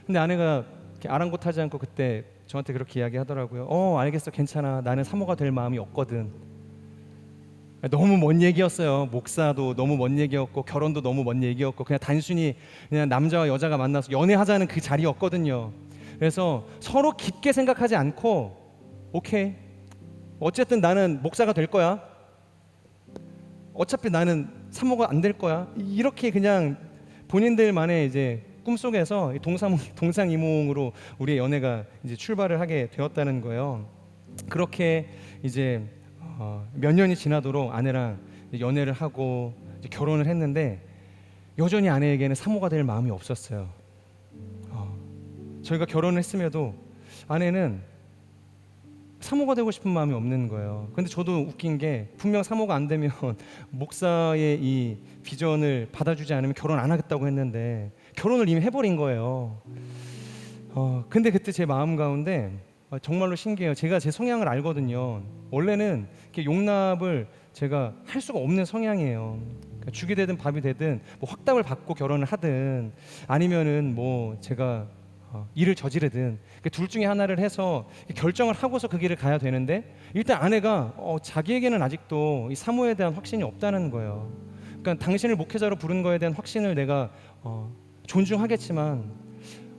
근데 아내가 이렇게 아랑곳하지 않고 그때 저한테 그렇게 이야기하더라고요. 알겠어, 괜찮아. 나는 사모가 될 마음이 없거든. 너무 먼 얘기였어요. 목사도 너무 먼 얘기였고 결혼도 너무 먼 얘기였고 그냥 단순히 그냥 남자와 여자가 만나서 연애하자는 그 자리였거든요. 그래서 서로 깊게 생각하지 않고 오케이, 어쨌든 나는 목사가 될 거야. 어차피 나는 사모가 안 될 거야. 이렇게 그냥 본인들만의 이제 꿈속에서 동상이몽으로 우리의 연애가 이제 출발을 하게 되었다는 거예요. 그렇게 이제 몇 년이 지나도록 아내랑 연애를 하고 이제 결혼을 했는데 여전히 아내에게는 사모가 될 마음이 없었어요. 저희가 결혼을 했음에도 아내는 사모가 되고 싶은 마음이 없는 거예요. 근데 저도 웃긴 게 분명 사모가 안 되면 목사의 이 비전을 받아주지 않으면 결혼 안 하겠다고 했는데 결혼을 이미 해버린 거예요. 근데 그때 제 마음 가운데 정말로 신기해요. 제가 제 성향을 알거든요. 원래는 이렇게 용납을 제가 할 수가 없는 성향이에요. 그러니까 죽이 되든 밥이 되든 뭐 확답을 받고 결혼을 하든 아니면은 뭐 제가 일을 저지르든 둘 중에 하나를 해서 결정을 하고서 그 길을 가야 되는데 일단 아내가 자기에게는 아직도 이 사모에 대한 확신이 없다는 거예요. 그러니까 당신을 목회자로 부른 거에 대한 확신을 내가 존중하겠지만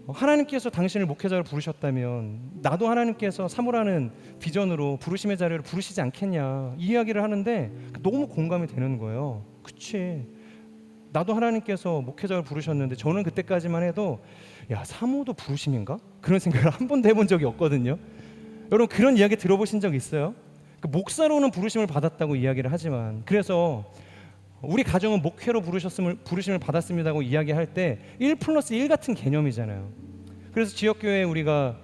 하나님께서 당신을 목회자로 부르셨다면 나도 하나님께서 사모라는 비전으로 부르심의 자리를 부르시지 않겠냐 이 이야기를 하는데 너무 공감이 되는 거예요. 그치, 나도 하나님께서 목회자로 부르셨는데 저는 그때까지만 해도 야 사모도 부르심인가? 그런 생각을 한 번도 해본 적이 없거든요. 여러분 그런 이야기 들어보신 적 있어요? 목사로는 부르심을 받았다고 이야기를 하지만 그래서 우리 가정은 목회로 부르심을 받았습니다고 이야기할 때 1+1 같은 개념이잖아요. 그래서 지역교회에 우리가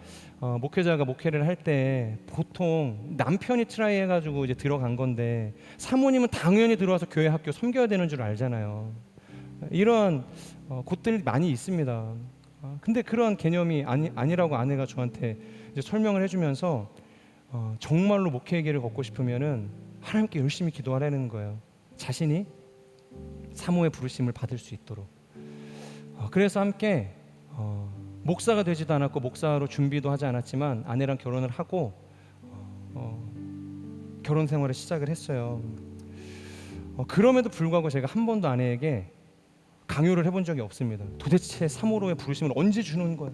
목회자가 목회를 할 때 보통 남편이 트라이 해가지고 이제 들어간 건데 사모님은 당연히 들어와서 교회 학교 섬겨야 되는 줄 알잖아요. 이런 곳들이 많이 있습니다. 근데 그런 개념이 아니라고 아내가 저한테 이제 설명을 해주면서 정말로 목회의 길을 걷고 싶으면은 하나님께 열심히 기도하라는 거예요. 자신이 사모의 부르심을 받을 수 있도록. 그래서 함께 목사가 되지도 않았고 목사로 준비도 하지 않았지만 아내랑 결혼을 하고 결혼 생활을 시작을 했어요. 그럼에도 불구하고 제가 한 번도 아내에게 강요를 해본 적이 없습니다. 도대체 사모로의 부르심을 언제 주는 거야?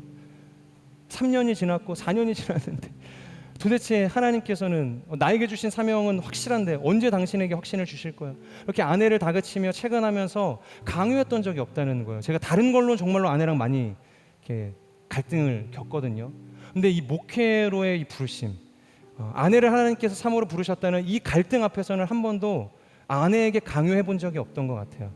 3년이 지났고 4년이 지났는데 도대체 하나님께서는 나에게 주신 사명은 확실한데 언제 당신에게 확신을 주실 거야? 이렇게 아내를 다그치며 채근하면서 강요했던 적이 없다는 거예요. 제가 다른 걸로 정말로 아내랑 많이 이렇게 갈등을 겪거든요. 근데 이 목회로의 이 부르심, 아내를 하나님께서 사모로 부르셨다는 이 갈등 앞에서는 한 번도 아내에게 강요해 본 적이 없던 것 같아요.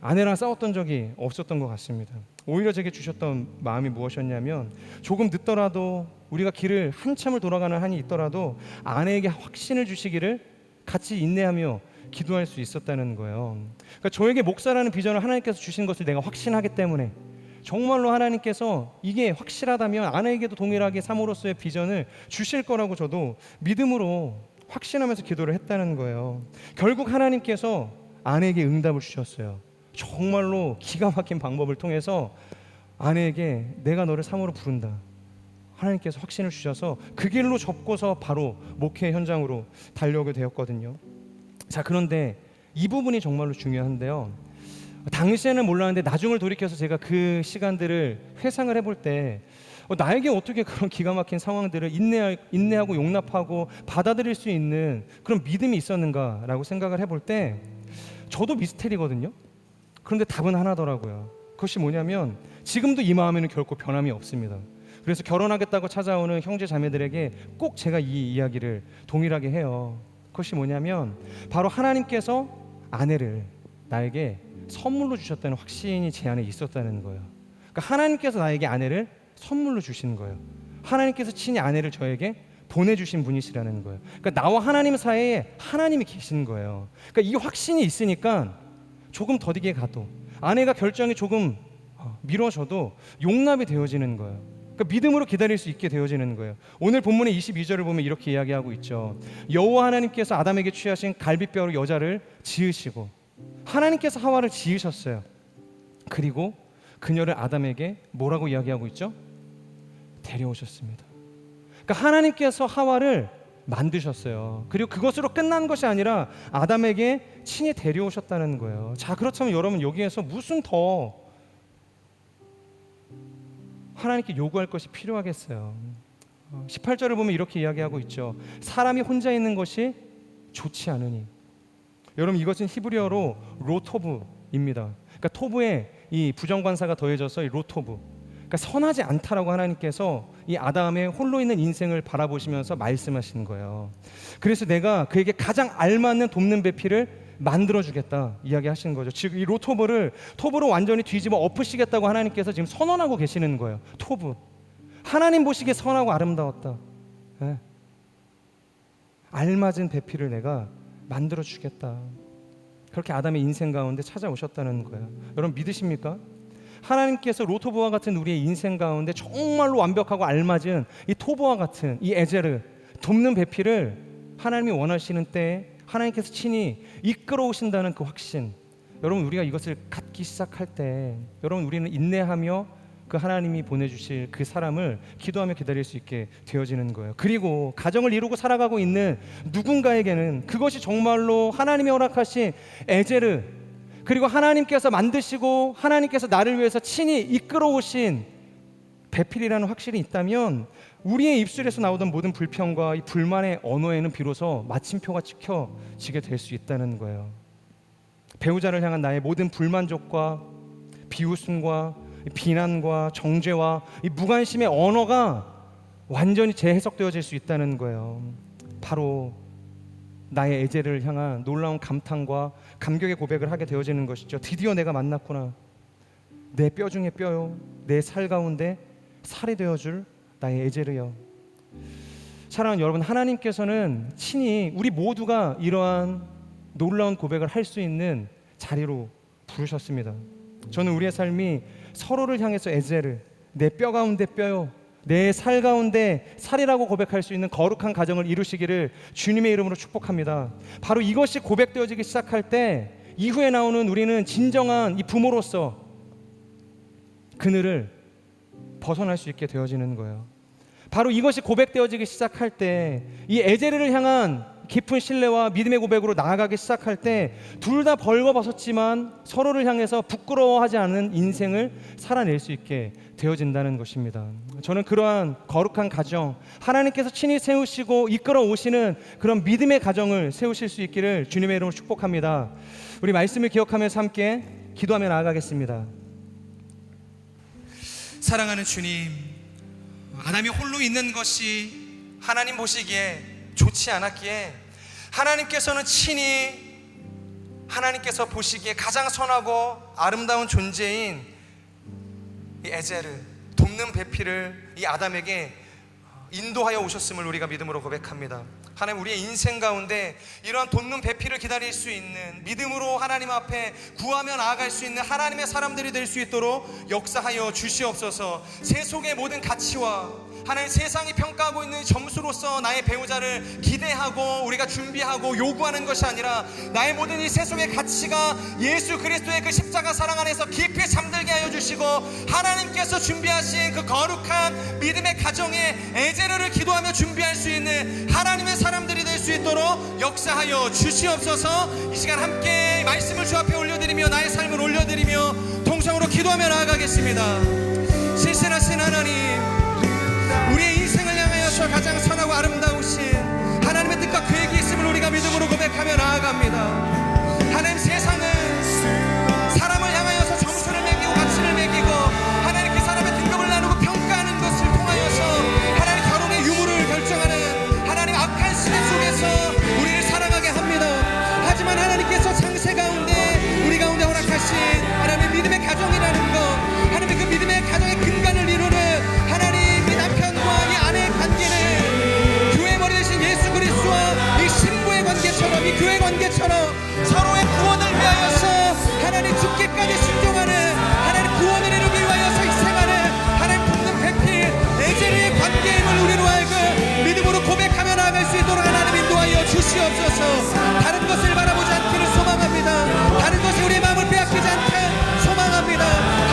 아내랑 싸웠던 적이 없었던 것 같습니다. 오히려 제게 주셨던 마음이 무엇이었냐면, 조금 늦더라도 우리가 길을 한참을 돌아가는 한이 있더라도 아내에게 확신을 주시기를 같이 인내하며 기도할 수 있었다는 거예요. 그러니까 저에게 목사라는 비전을 하나님께서 주신 것을 내가 확신하기 때문에, 정말로 하나님께서 이게 확실하다면 아내에게도 동일하게 사모로서의 비전을 주실 거라고 저도 믿음으로 확신하면서 기도를 했다는 거예요. 결국 하나님께서 아내에게 응답을 주셨어요. 정말로 기가 막힌 방법을 통해서 아내에게 내가 너를 사모로 부른다, 하나님께서 확신을 주셔서 그 길로 접고서 바로 목회 현장으로 달려오게 되었거든요. 자, 그런데 이 부분이 정말로 중요한데요. 당시에는 몰랐는데 나중을 돌이켜서 제가 그 시간들을 회상을 해볼 때 나에게 어떻게 그런 기가 막힌 상황들을 인내하고 용납하고 받아들일 수 있는 그런 믿음이 있었는가라고 생각을 해볼 때 저도 미스테리거든요. 그런데 답은 하나더라고요. 그것이 뭐냐면 지금도 이 마음에는 결코 변함이 없습니다. 그래서 결혼하겠다고 찾아오는 형제 자매들에게 꼭 제가 이 이야기를 동일하게 해요. 그것이 뭐냐면 바로 하나님께서 아내를 나에게 선물로 주셨다는 확신이 제 안에 있었다는 거예요. 그러니까 하나님께서 나에게 아내를 선물로 주신 거예요. 하나님께서 친히 아내를 저에게 보내주신 분이시라는 거예요. 그러니까 나와 하나님 사이에 하나님이 계신 거예요. 그러니까 이 확신이 있으니까 조금 더디게 가도, 아내가 결정이 조금 미뤄져도 용납이 되어지는 거예요. 그러니까 믿음으로 기다릴 수 있게 되어지는 거예요. 오늘 본문의 22절을 보면 이렇게 이야기하고 있죠. 여호와 하나님께서 아담에게 취하신 갈빗뼈로 여자를 지으시고, 하나님께서 하와를 지으셨어요. 그리고 그녀를 아담에게 뭐라고 이야기하고 있죠? 데려오셨습니다. 그러니까 하나님께서 하와를 만드셨어요. 그리고 그것으로 끝난 것이 아니라 아담에게 친히 데려오셨다는 거예요. 자, 그렇다면 여러분, 여기에서 무슨 더 하나님께 요구할 것이 필요하겠어요? 18절을 보면 이렇게 이야기하고 있죠. 사람이 혼자 있는 것이 좋지 않으니. 여러분, 이것은 히브리어로 로토브입니다. 그러니까 토브에 이 부정관사가 더해져서 이 로토브, 그러니까 선하지 않다라고 하나님께서 이 아담의 홀로 있는 인생을 바라보시면서 말씀하시는 거예요. 그래서 내가 그에게 가장 알맞는 돕는 배필을 만들어주겠다 이야기하시는 거죠. 즉 이 토브로 완전히 뒤집어 엎으시겠다고 하나님께서 지금 선언하고 계시는 거예요. 토브, 하나님 보시기에 선하고 아름다웠다. 네. 알맞은 배필을 내가 만들어주겠다. 그렇게 아담의 인생 가운데 찾아오셨다는 거예요. 여러분, 믿으십니까? 하나님께서 로토브와 같은 우리의 인생 가운데 정말로 완벽하고 알맞은 이 토브와 같은 이 에제르, 돕는 배필을 하나님이 원하시는 때에 하나님께서 친히 이끌어 오신다는 그 확신, 여러분, 우리가 이것을 갖기 시작할 때 여러분, 우리는 인내하며 그 하나님이 보내주실 그 사람을 기도하며 기다릴 수 있게 되어지는 거예요. 그리고 가정을 이루고 살아가고 있는 누군가에게는 그것이 정말로 하나님이 허락하신 에제르, 그리고 하나님께서 만드시고 하나님께서 나를 위해서 친히 이끌어 오신 배필이라는 확실이 있다면 우리의 입술에서 나오던 모든 불평과 이 불만의 언어에는 비로소 마침표가 찍혀지게 될 수 있다는 거예요. 배우자를 향한 나의 모든 불만족과 비웃음과 비난과 정죄와 이 무관심의 언어가 완전히 재해석되어질 수 있다는 거예요. 바로 나의 에제를 향한 놀라운 감탄과 감격의 고백을 하게 되어지는 것이죠. 드디어 내가 만났구나. 내 뼈 중에 뼈요, 내 살 가운데 살이 되어줄 나의 에제르여. 사랑하는 여러분, 하나님께서는 친히 우리 모두가 이러한 놀라운 고백을 할 수 있는 자리로 부르셨습니다. 저는 우리의 삶이 서로를 향해서 에제르, 내 뼈 가운데 뼈요, 내 살 가운데 살이라고 고백할 수 있는 거룩한 가정을 이루시기를 주님의 이름으로 축복합니다. 바로 이것이 고백되어지기 시작할 때 이후에 나오는 우리는 진정한 이 부모로서 그늘을 벗어날 수 있게 되어지는 거예요. 바로 이것이 고백되어지기 시작할 때 이 에제르를 향한 깊은 신뢰와 믿음의 고백으로 나아가기 시작할 때 둘 다 벌거벗었지만 서로를 향해서 부끄러워하지 않은 인생을 살아낼 수 있게 되어진다는 것입니다. 저는 그러한 거룩한 가정, 하나님께서 친히 세우시고 이끌어 오시는 그런 믿음의 가정을 세우실 수 있기를 주님의 이름으로 축복합니다. 우리 말씀을 기억하면서 함께 기도하며 나아가겠습니다. 사랑하는 주님, 아담이 홀로 있는 것이 하나님 보시기에 좋지 않았기에 하나님께서는 친히 하나님께서 보시기에 가장 선하고 아름다운 존재인 이 에제르, 돕는 배필을 이 아담에게 인도하여 오셨음을 우리가 믿음으로 고백합니다. 하나님, 우리의 인생 가운데 이러한 돕는 배필을 기다릴 수 있는, 믿음으로 하나님 앞에 구하며 나아갈 수 있는 하나님의 사람들이 될 수 있도록 역사하여 주시옵소서. 세속의 모든 가치와 하나님, 세상이 평가하고 있는 점수로서 나의 배우자를 기대하고 우리가 준비하고 요구하는 것이 아니라 나의 모든 이 세속의 가치가 예수 그리스도의 그 십자가 사랑 안에서 깊이 잠들게 하여 주시고 하나님께서 준비하신 그 거룩한 믿음의 가정에 에제르를 기도하며 준비할 수 있는 하나님의 사람들이 될 수 있도록 역사하여 주시옵소서. 이 시간 함께 말씀을 주 앞에 올려드리며 나의 삶을 올려드리며 동성으로 기도하며 나아가겠습니다. 신실하신 하나님, 우리의 인생을 향하여서 가장 선하고 아름다우신 하나님의 뜻과 계획이 있음을 우리가 믿음으로 고백하며 나아갑니다. 하나님, 세상은 사람을 향하여서 점수를 매기고 가치를 매기고 하나님 그 사람의 등급을 나누고 평가하는 것을 통하여서 하나님 결혼의 유무를 결정하는 하나님 악한 시대 속에서 우리를 살아가게 합니다. 하지만 하나님께서 창세 가운데 우리 가운데 허락하신 하나님의 믿음의 가정이라는 것, 하나님의 그 믿음의 가정의 근간을 이루는 하나님 남편과 이 아내의 관계는 교회 머리 되신 예수 그리스도와 이 신부의 관계처럼, 이 교회 관계처럼 서로의 구원을 위하여서 하나님 죽기까지 순종하는, 하나님 구원을 이루기 위하여서 희생하는 하나님 돕는 배필 에제르의 관계임을 우리로 하여금 믿음으로 고백하며 나아갈 수 있도록 하나님 인도하여 주시옵소서. 다른 것을 바라보지 않기를 소망합니다. 다른 것이 우리의 마음을 빼앗기지 않게 소망합니다.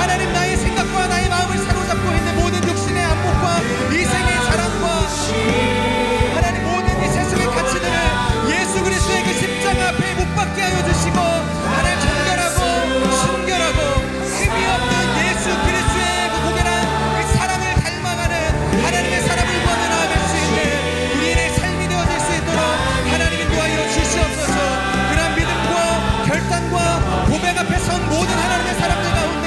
하나님, 나의 생각과 나의 마음을 사로잡고 있는 모든 육신의 안목과 이생의 사랑과 하나님 모든 이 세상의 가치들을 예수 그리스도의 그 십자가 앞에 못 박게 하여 주시고 하나님 정결하고 순결하고 흠이 없는 예수 그리스도의 그 고결한 그 사랑을 닮아가는 하나님의 사람을 구하며 나아갈 수 있는 우리의 삶이 되어질 수 있도록 하나님 인도하여 주시옵소서. 그런 믿음과 결단과 고백 앞에 선 모든 하나님의 사람들 가운데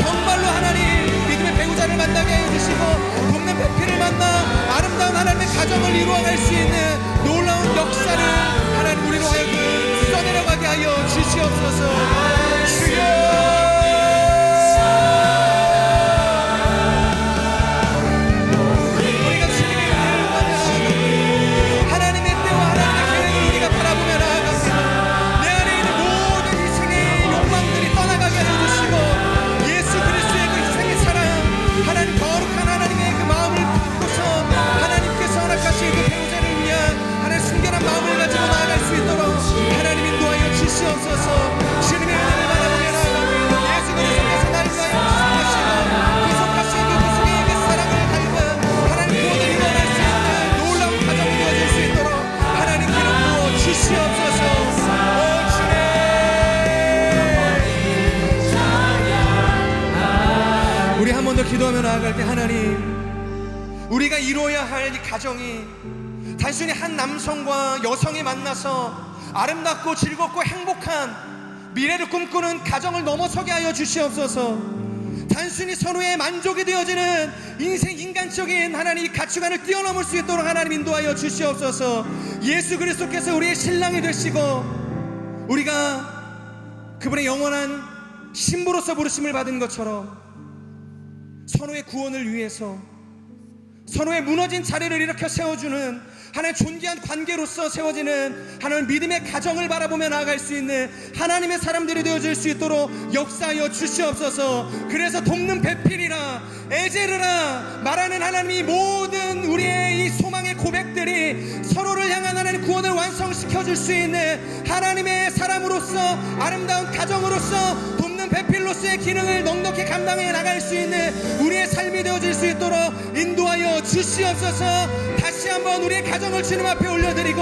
정말로 하나님 믿음의 배우자를 만나게 하여 주시고 돕는 배필을 만나 아름다운 하나님의 가정을 이루어갈 수 있는 놀라운 역사를 하나님 우리로 하여금 써내려가게 하여 주시옵소서. 주여, 우리가 주님의 은혜를 구하며 나아갑니다. 하나님의 때와 하나님의 계획을 우리가 바라보며 나아갑니다. 내 안에 있는 모든 인생의 욕망들이 떠나가게 하여 주시고 예수 그리스도의 그 희생의 사랑, 하나님 거룩한 하나님의 그 마음을 품고서 하나님께서 허락하신 그 배우자를 위한 하나님 순결한 마음을 가지고 나아갈 수 있도록 하나님 인도하여 주시옵소서. 주님의 은혜를 바라보며 나아갑니다. 예수 그리스도께서 나를 위하여 희생하시고 구속하신 그 구속의 그 사랑을 닮은 하나님 구원을 이루어낼 수 있는 놀라운 가정이 되어질 수 있도록 하나님 기름 부어 주시옵소서. 오 주님, 우리 한 번 더 기도하며 나아갈 때 하나님, 우리가 이루어야 할 이 가정이 단순히 한 남성과 여성이 만나서 아름답고 즐겁고 행복한 미래를 꿈꾸는 가정을 넘어서게 하여 주시옵소서. 단순히 서로의 만족이 되어지는 인생 인간적인 하나님 가치관을 뛰어넘을 수 있도록 하나님 인도하여 주시옵소서. 예수 그리스도께서 우리의 신랑이 되시고 우리가 그분의 영원한 신부로서 부르심을 받은 것처럼 서로의 구원을 위해서 서로의 무너진 자리를 일으켜 세워주는 하나님 존귀한 관계로서 세워지는 하나님 믿음의 가정을 바라보며 나아갈 수 있는 하나님의 사람들이 되어질 수 있도록 역사하여 주시옵소서. 그래서 돕는 배필이라 에제르라 말하는 하나님이 모든 우리의 이 소망의 고백들이 서로를 향한 하나님 구원을 완성시켜 줄 수 있는 하나님의 사람으로서 아름다운 가정으로서 돕는 배필로서의 기능을 넉넉히 감당해 나갈 수 있는 우리의 삶이 되어질 수 있도록 인도하여 주시옵소서. 다시 한번 우리의 가정을 주님 앞에 올려드리고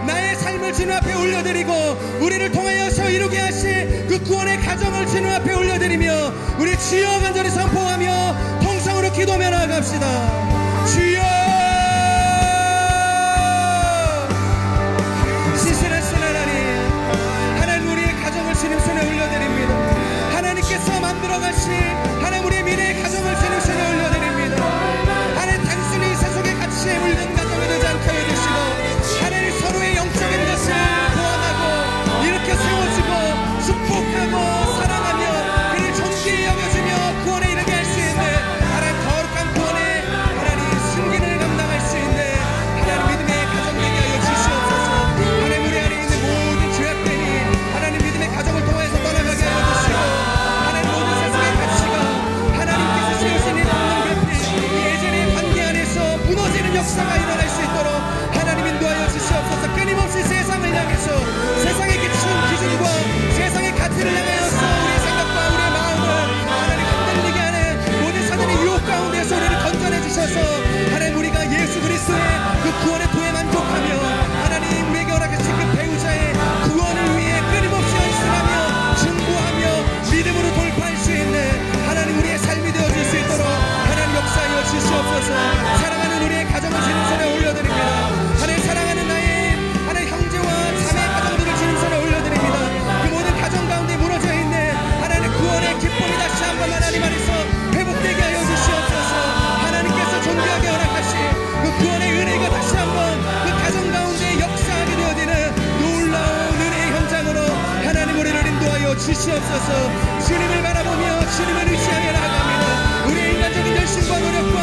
나의 삶을 주님 앞에 올려드리고 우리를 통하여서 이루게 하실 그 구원의 가정을 주님 앞에 올려드리며 우리 주여 간절히 선포하며 통성으로 기도하며 나아갑시다. 주여, 신실하신 하나님 우리의 가정을 주님 손에 올려드립니다. 하나님께서 만들어가신 하나님 우리의 미래의 가정을 주님 손에 올려드립니다. 하나님 단순히 세속의 가치에 물든 가정이 되지 않게 해주시고 하나님 서로의 영적인 것을 보완하고 일으켜 세워주고 축복하고 사랑하며 그를 존귀히 여겨주며 구원에 이르게 할 수 있는 하나님 거룩한 구원의 하나님 승기를 감당할 수 있는 하나님 믿음의 가정 되게 하여 주시옵소서. 하나님 우리 안에 있는 모든 죄악됨이 하나님 믿음의 가정을 통해서 떠나가게 하여 주시고 하나님 모든 세상의 가치가 하나님께서 세우신 이 공동배필 이 예전의 관계 안에서 무너지는 역사가 일어날 수 있도록 하나님 인도하여 주시옵소서. 끊임없이 세상을 향해서 세상의 기준과 세상의 가치를 향하여서 우리의 생각과 우리의 마음을 하나님 흔들리게 하는 모든 사단의 유혹 가운데서 우리를 건져내 주셔서 하나님 우리가 예수 그리스도의 그 구원의 도에 만족하며 하나님 우리에게 허락하신 그 배우자의 구원을 위해 끊임없이 헌신하며 중보하며 믿음으로 돌파할 수 있는 하나님 우리의 삶이 되어질 수 있도록 하나님 역사하여 주시옵소서. 사랑하는 우리의 가정을 주님 손에 올려드립니다. 하나님 사랑하는 나의 하나님 형제와 자매 가정들을 주님 손에 올려드립니다. 그 모든 가정 가운데 무너져 있는 하나님 구원의 기쁨이 다시 한번 하나님 안에서 회복되게 하여 주시옵소서. 하나님께서 존귀하게 허락하신 그 구원의 은혜가 다시 한번 그 가정 가운데 역사하게 되어지는 놀라운 은혜의 현장으로 하나님 우리를 인도하여 주시옵소서. 주님을 바라보며 주님을 의지하며 나아갑니다. 우리의 인간적인 열심과 노력과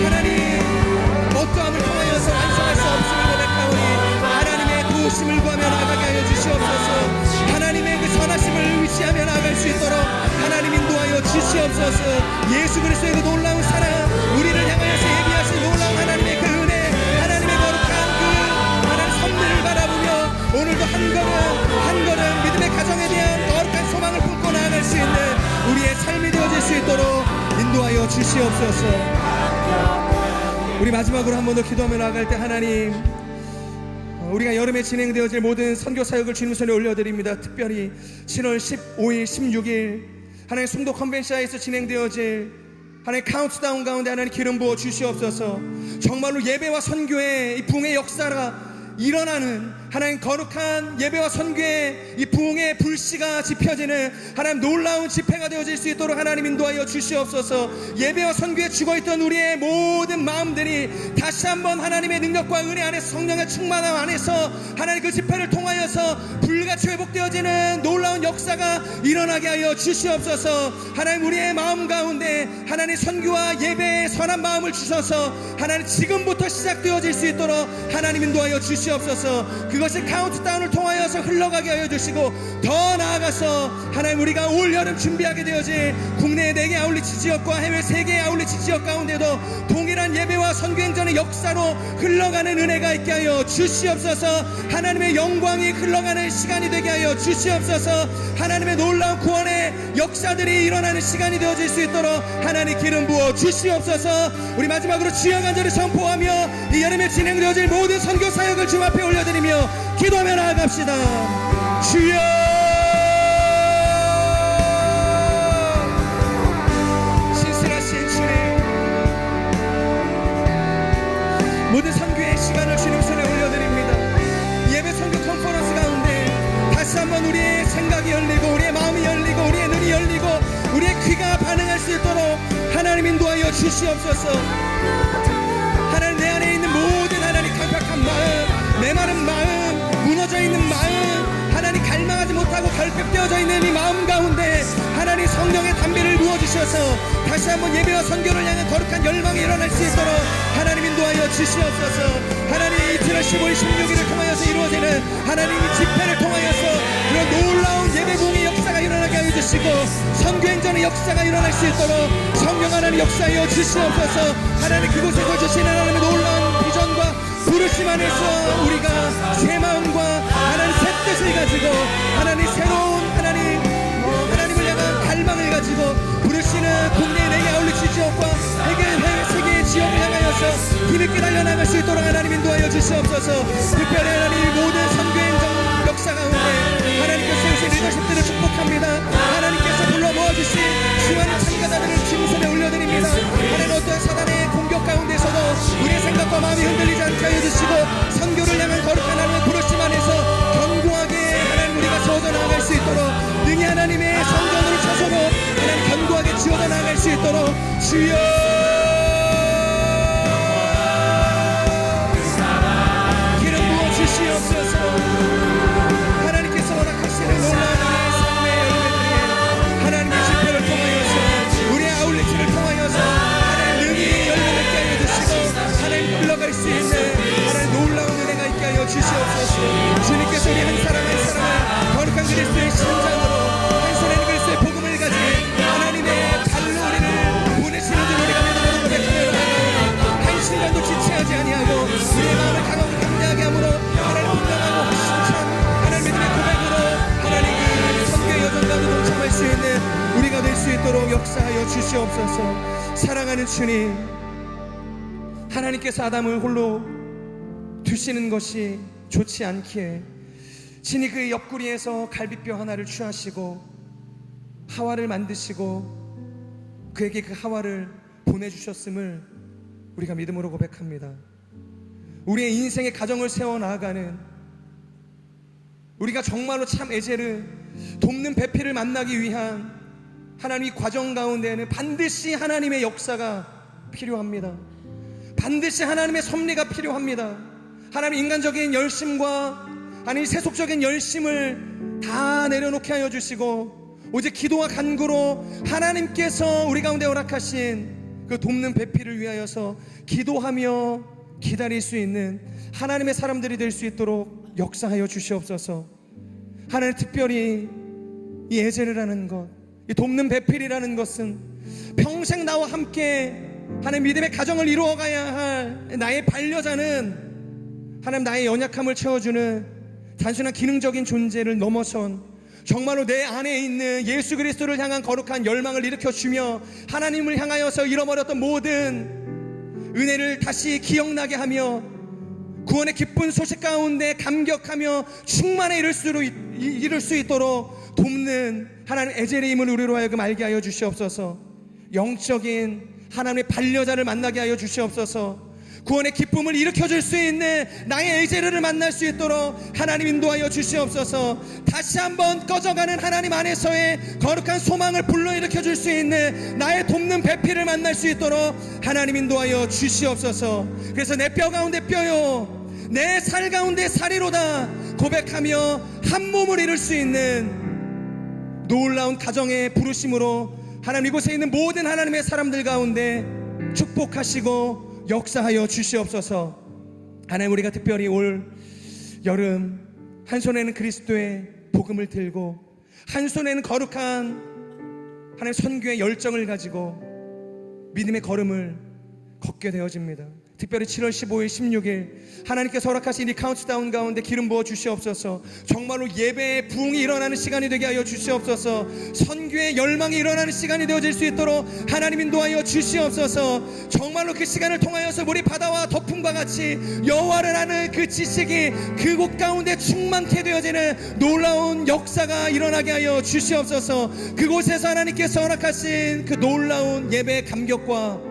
하나님 어떠함을 통하여서 완성할 수 없음을 고백하오니 하나님의 도우심을 구하며 나아가게 하여 주시옵소서. 하나님의 그 선하심을 의지하며 나아갈 수 있도록 하나님 인도하여 주시옵소서. 예수 그리스도의 그 놀라운 사랑 우리를 향하여서 예비하신 놀라운 하나님의 그 은혜 하나님의 거룩한 그 하나님 선물을 바라보며 오늘도 한 걸음 믿음의 가정에 대한 거룩한 소망을 품고 나아갈 수 있는 우리의 삶이 되어질 수 있도록 인도하여 주시옵소서. 우리 마지막으로 한 번 더 기도하며 나아갈 때 하나님 우리가 여름에 진행되어질 모든 선교 사역을 주님 손에 올려드립니다. 특별히 7월 15일, 16일 하나님 송도 컨벤션에서 진행되어질 하나님 카운트다운 가운데 하나님 기름 부어 주시옵소서. 정말로 예배와 선교의 이 부흥의 역사가 일어나는 하나님 거룩한 예배와 선교의 이 부흥의 불씨가 지펴지는 하나님 놀라운 집회가 되어질 수 있도록 하나님 인도하여 주시옵소서. 예배와 선교에 죽어있던 우리의 모든 마음들이 다시 한번 하나님의 능력과 은혜 안에서 성령의 충만함 안에서 하나님 그 집회를 통하여서 불같이 회복되어지는 놀라운 역사가 일어나게 하여 주시옵소서. 하나님 우리의 마음 가운데 하나님 선교와 예배의 선한 마음을 주셔서 하나님 지금부터 시작되어질 수 있도록 하나님 인도하여 주시옵소서. 그것이 카운트다운을 통하여서 흘러가게 하여 주시고 더 나아가서 하나님 우리가 올 여름 준비하게 되어질 국내 4개 아울리치 지역과 해외 3개의 아울리치 지역 가운데도 동일한 예배와 선교행전의 역사로 흘러가는 은혜가 있게 하여 주시옵소서. 하나님의 영광이 흘러가는 시간이 되게 하여 주시옵소서. 하나님의 놀라운 구원의 역사들이 일어나는 시간이 되어질 수 있도록 하나님 기름 부어 주시옵소서. 우리 마지막으로 주여 간절히 선포하며 이 여름에 진행되어질 모든 선교 사역을 주 앞에 올려드리며 기도하며 나아갑시다. 주여, 신실하신 주님, 모든 선교의 시간을 주님 손에 올려드립니다. 예배 선교 컨퍼런스 가운데 다시 한번 우리의 생각이 열리고 우리의 마음이 열리고 우리의 눈이 열리고 우리의 귀가 반응할 수 있도록 하나님 인도하여 주시옵소서. 하나님 내 안에 있는 모든 하나님 강팍한 마음, 메마른 마음, 무너져 있는 마음, 하나님 갈망하지 못하고 결핍되어져 있는 이 마음 가운데 하나님 성령의 담비를 부어주셔서 다시 한번 예배와 선교를 향한 거룩한 열망이 일어날 수 있도록 하나님 인도하여 주시옵소서. 하나님 이 7월 15일 16일을 통하여서 이루어지는 하나님 이 집회를 통하여서 그런 놀라운 예배봉의 역사가 일어나게 하여 주시고 선교행전의 역사가 일어날 수 있도록 성령 하나님 역사하여 주시옵소서. 하나님 그곳에서 주시는 하나님의 놀라운 비전과 부르심 안에서 우리가 새 마음과 하나님 새 뜻을 가지고 하나님 새로운 하나님을 향한 갈망을 가지고 부르시는 국내 4개 아울리치 지역과 해외 3개의 지역을 향하여서 믿음이 깨달려 나갈 수 있도록 하나님 인도하여 주시옵소서. 특별히 하나님 모든 선교 행정 역사 가운데 하나님께서 세우신 리더십들을 축복합니다. 하나님께서 불러 모아주신 수많은 참가자들을 짐손에 올려드립니다. 하나님 어떠한 사단의 공격 가운데서도 우리의 생각과 마음이 흔들리지 않게 하여 주시고 선교를 향한 거룩한 하나님의 부르심 안에서 견고하게 하나님 우리가 세워져 나아갈 수 있도록 능히 하나님의 성전으로 서서로 하나님 견고하게 지어져 나아갈 수 있도록 주여 기름 부어 주시옵소서. 하나님께서 허락하시는 놀라운 우리의 삶의 열매들이 하나님의 집회를 통하여서 우리의 아울렛을 통하여서 하나님 능히 열매 맺게 하여 주시고 하나님 흘러갈 수 있는 하나님 놀라운 은혜가 있게 하여 주시옵소서. 주님께서 우리 한 사람 한 사람을 거룩한 그리스도의 심장으로 한 손에는 그리스도의 복음을 가진 하나님의 발로 우리를 보내시는 줄 우리가 믿음으로 고백하며 나아가오니 한순간도 지체하지 아니하고 우리의 마음을 강하고 담대하게 함으로 하나님 분명하고 확신찬 하나님 믿음의 고백으로 하나님 그 선교의 여정 가운데 동참할 수 있는 우리가 될 수 있도록 역사하여 주시옵소서. 사랑하는 주님, 하나님께서 아담을 홀로 두시는 것이 좋지 않기에 친히 그 옆구리에서 갈비뼈 하나를 취하시고 하와를 만드시고 그에게 그 하와를 보내주셨음을 우리가 믿음으로 고백합니다. 우리의 인생의 가정을 세워나가는 우리가 정말로 참 에제르 돕는 배필을 만나기 위한 하나님의 과정 가운데에는 반드시 하나님의 역사가 필요합니다. 반드시 하나님의 섭리가 필요합니다. 하나님 인간적인 열심과 하나님 세속적인 열심을 다 내려놓게 하여 주시고 오직 기도와 간구로 하나님께서 우리 가운데 허락하신 그 돕는 배필을 위하여서 기도하며 기다릴 수 있는 하나님의 사람들이 될 수 있도록 역사하여 주시옵소서. 하나님 특별히 이 에제르라는 것, 이 돕는 배필이라는 것은 평생 나와 함께 하나님 믿음의 가정을 이루어가야 할 나의 반려자는 하나님 나의 연약함을 채워주는 단순한 기능적인 존재를 넘어선 정말로 내 안에 있는 예수 그리스도를 향한 거룩한 열망을 일으켜주며 하나님을 향하여서 잃어버렸던 모든 은혜를 다시 기억나게 하며 구원의 기쁜 소식 가운데 감격하며 충만에 이룰 수 있도록 돕는 하나님 에제르의 힘을 우리로 하여금 알게 하여 주시옵소서. 영적인 하나님의 반려자를 만나게 하여 주시옵소서. 구원의 기쁨을 일으켜줄 수 있는 나의 에제르를 만날 수 있도록 하나님 인도하여 주시옵소서. 다시 한번 꺼져가는 하나님 안에서의 거룩한 소망을 불러일으켜줄 수 있는 나의 돕는 배필을 만날 수 있도록 하나님 인도하여 주시옵소서. 그래서 내 뼈 가운데 뼈요 내 살 가운데 살이로다 고백하며 한 몸을 이룰 수 있는 놀라운 가정의 부르심으로 하나님 이곳에 있는 모든 하나님의 사람들 가운데 축복하시고 역사하여 주시옵소서. 하나님 우리가 특별히 올 여름 한 손에는 그리스도의 복음을 들고 한 손에는 거룩한 하나님 선교의 열정을 가지고 믿음의 걸음을 걷게 되어집니다. 특별히 7월 15일 16일 하나님께서 허락하신 이 카운트다운 가운데 기름 부어 주시옵소서. 정말로 예배의 부흥이 일어나는 시간이 되게 하여 주시옵소서. 선교의 열망이 일어나는 시간이 되어질 수 있도록 하나님 인도하여 주시옵소서. 정말로 그 시간을 통하여서 우리 바다와 덮음과 같이 여호와를 아는 그 지식이 그곳 가운데 충만케 되어지는 놀라운 역사가 일어나게 하여 주시옵소서. 그곳에서 하나님께서 허락하신 그 놀라운 예배의 감격과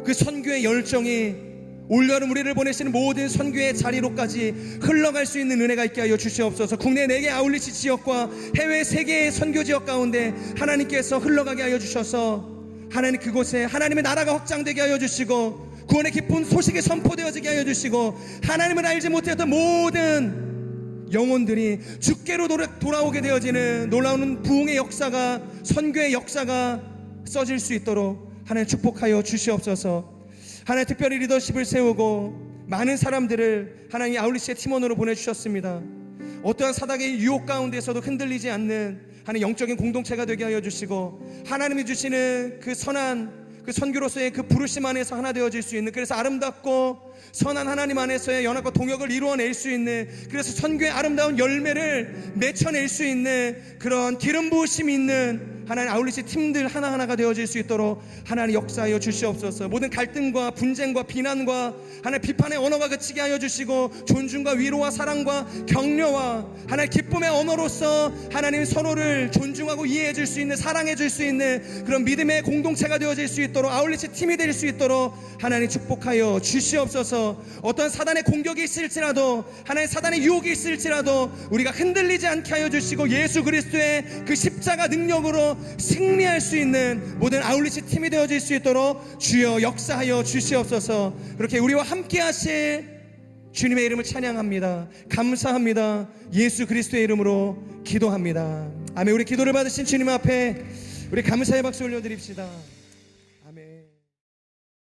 그 선교의 열정이 올여름 우리를 보내시는 모든 선교의 자리로까지 흘러갈 수 있는 은혜가 있게 하여 주시옵소서. 국내 4개 아울리치 지역과 해외 3개의 선교 지역 가운데 하나님께서 흘러가게 하여 주셔서 하나님 그곳에 하나님의 나라가 확장되게 하여 주시고 구원의 기쁜 소식이 선포되어지게 하여 주시고 하나님을 알지 못했던 모든 영혼들이 주께로 돌아오게 되어지는 놀라운 부흥의 역사가 선교의 역사가 써질 수 있도록 하나님 축복하여 주시옵소서. 하나님 특별히 리더십을 세우고 많은 사람들을 하나님이 아울리치의 팀원으로 보내주셨습니다. 어떠한 사닥의 유혹 가운데서도 흔들리지 않는 하나님 영적인 공동체가 되게 하여 주시고 하나님이 주시는 그 선한 그 선교로서의 그 부르심 안에서 하나 되어질 수 있는 그래서 아름답고 선한 하나님 안에서의 연합과 동역을 이루어낼 수 있는 그래서 선교의 아름다운 열매를 맺혀낼 수 있는 그런 기름 부으심이 있는 하나님 아울리시 팀들 하나하나가 되어질 수 있도록 하나님 역사하여 주시옵소서. 모든 갈등과 분쟁과 비난과 하나님 비판의 언어가 그치게 하여 주시고 존중과 위로와 사랑과 격려와 하나님 기쁨의 언어로서 하나님 서로를 존중하고 이해해 줄 수 있는, 사랑해 줄 수 있는 그런 믿음의 공동체가 되어질 수 있도록, 아울리시 팀이 될 수 있도록 하나님 축복하여 주시옵소서. 어떤 사단의 공격이 있을지라도, 하나님 사단의 유혹이 있을지라도 우리가 흔들리지 않게 하여 주시고 예수 그리스도의 그 십자가 능력으로 승리할 수 있는 모든 아울리시 팀이 되어질 수 있도록 주여 역사하여 주시옵소서. 그렇게 우리와 함께 하실 주님의 이름을 찬양합니다. 감사합니다. 예수 그리스도의 이름으로 기도합니다. 아멘. 우리 기도를 받으신 주님 앞에 우리 감사의 박수 올려드립시다. 아멘.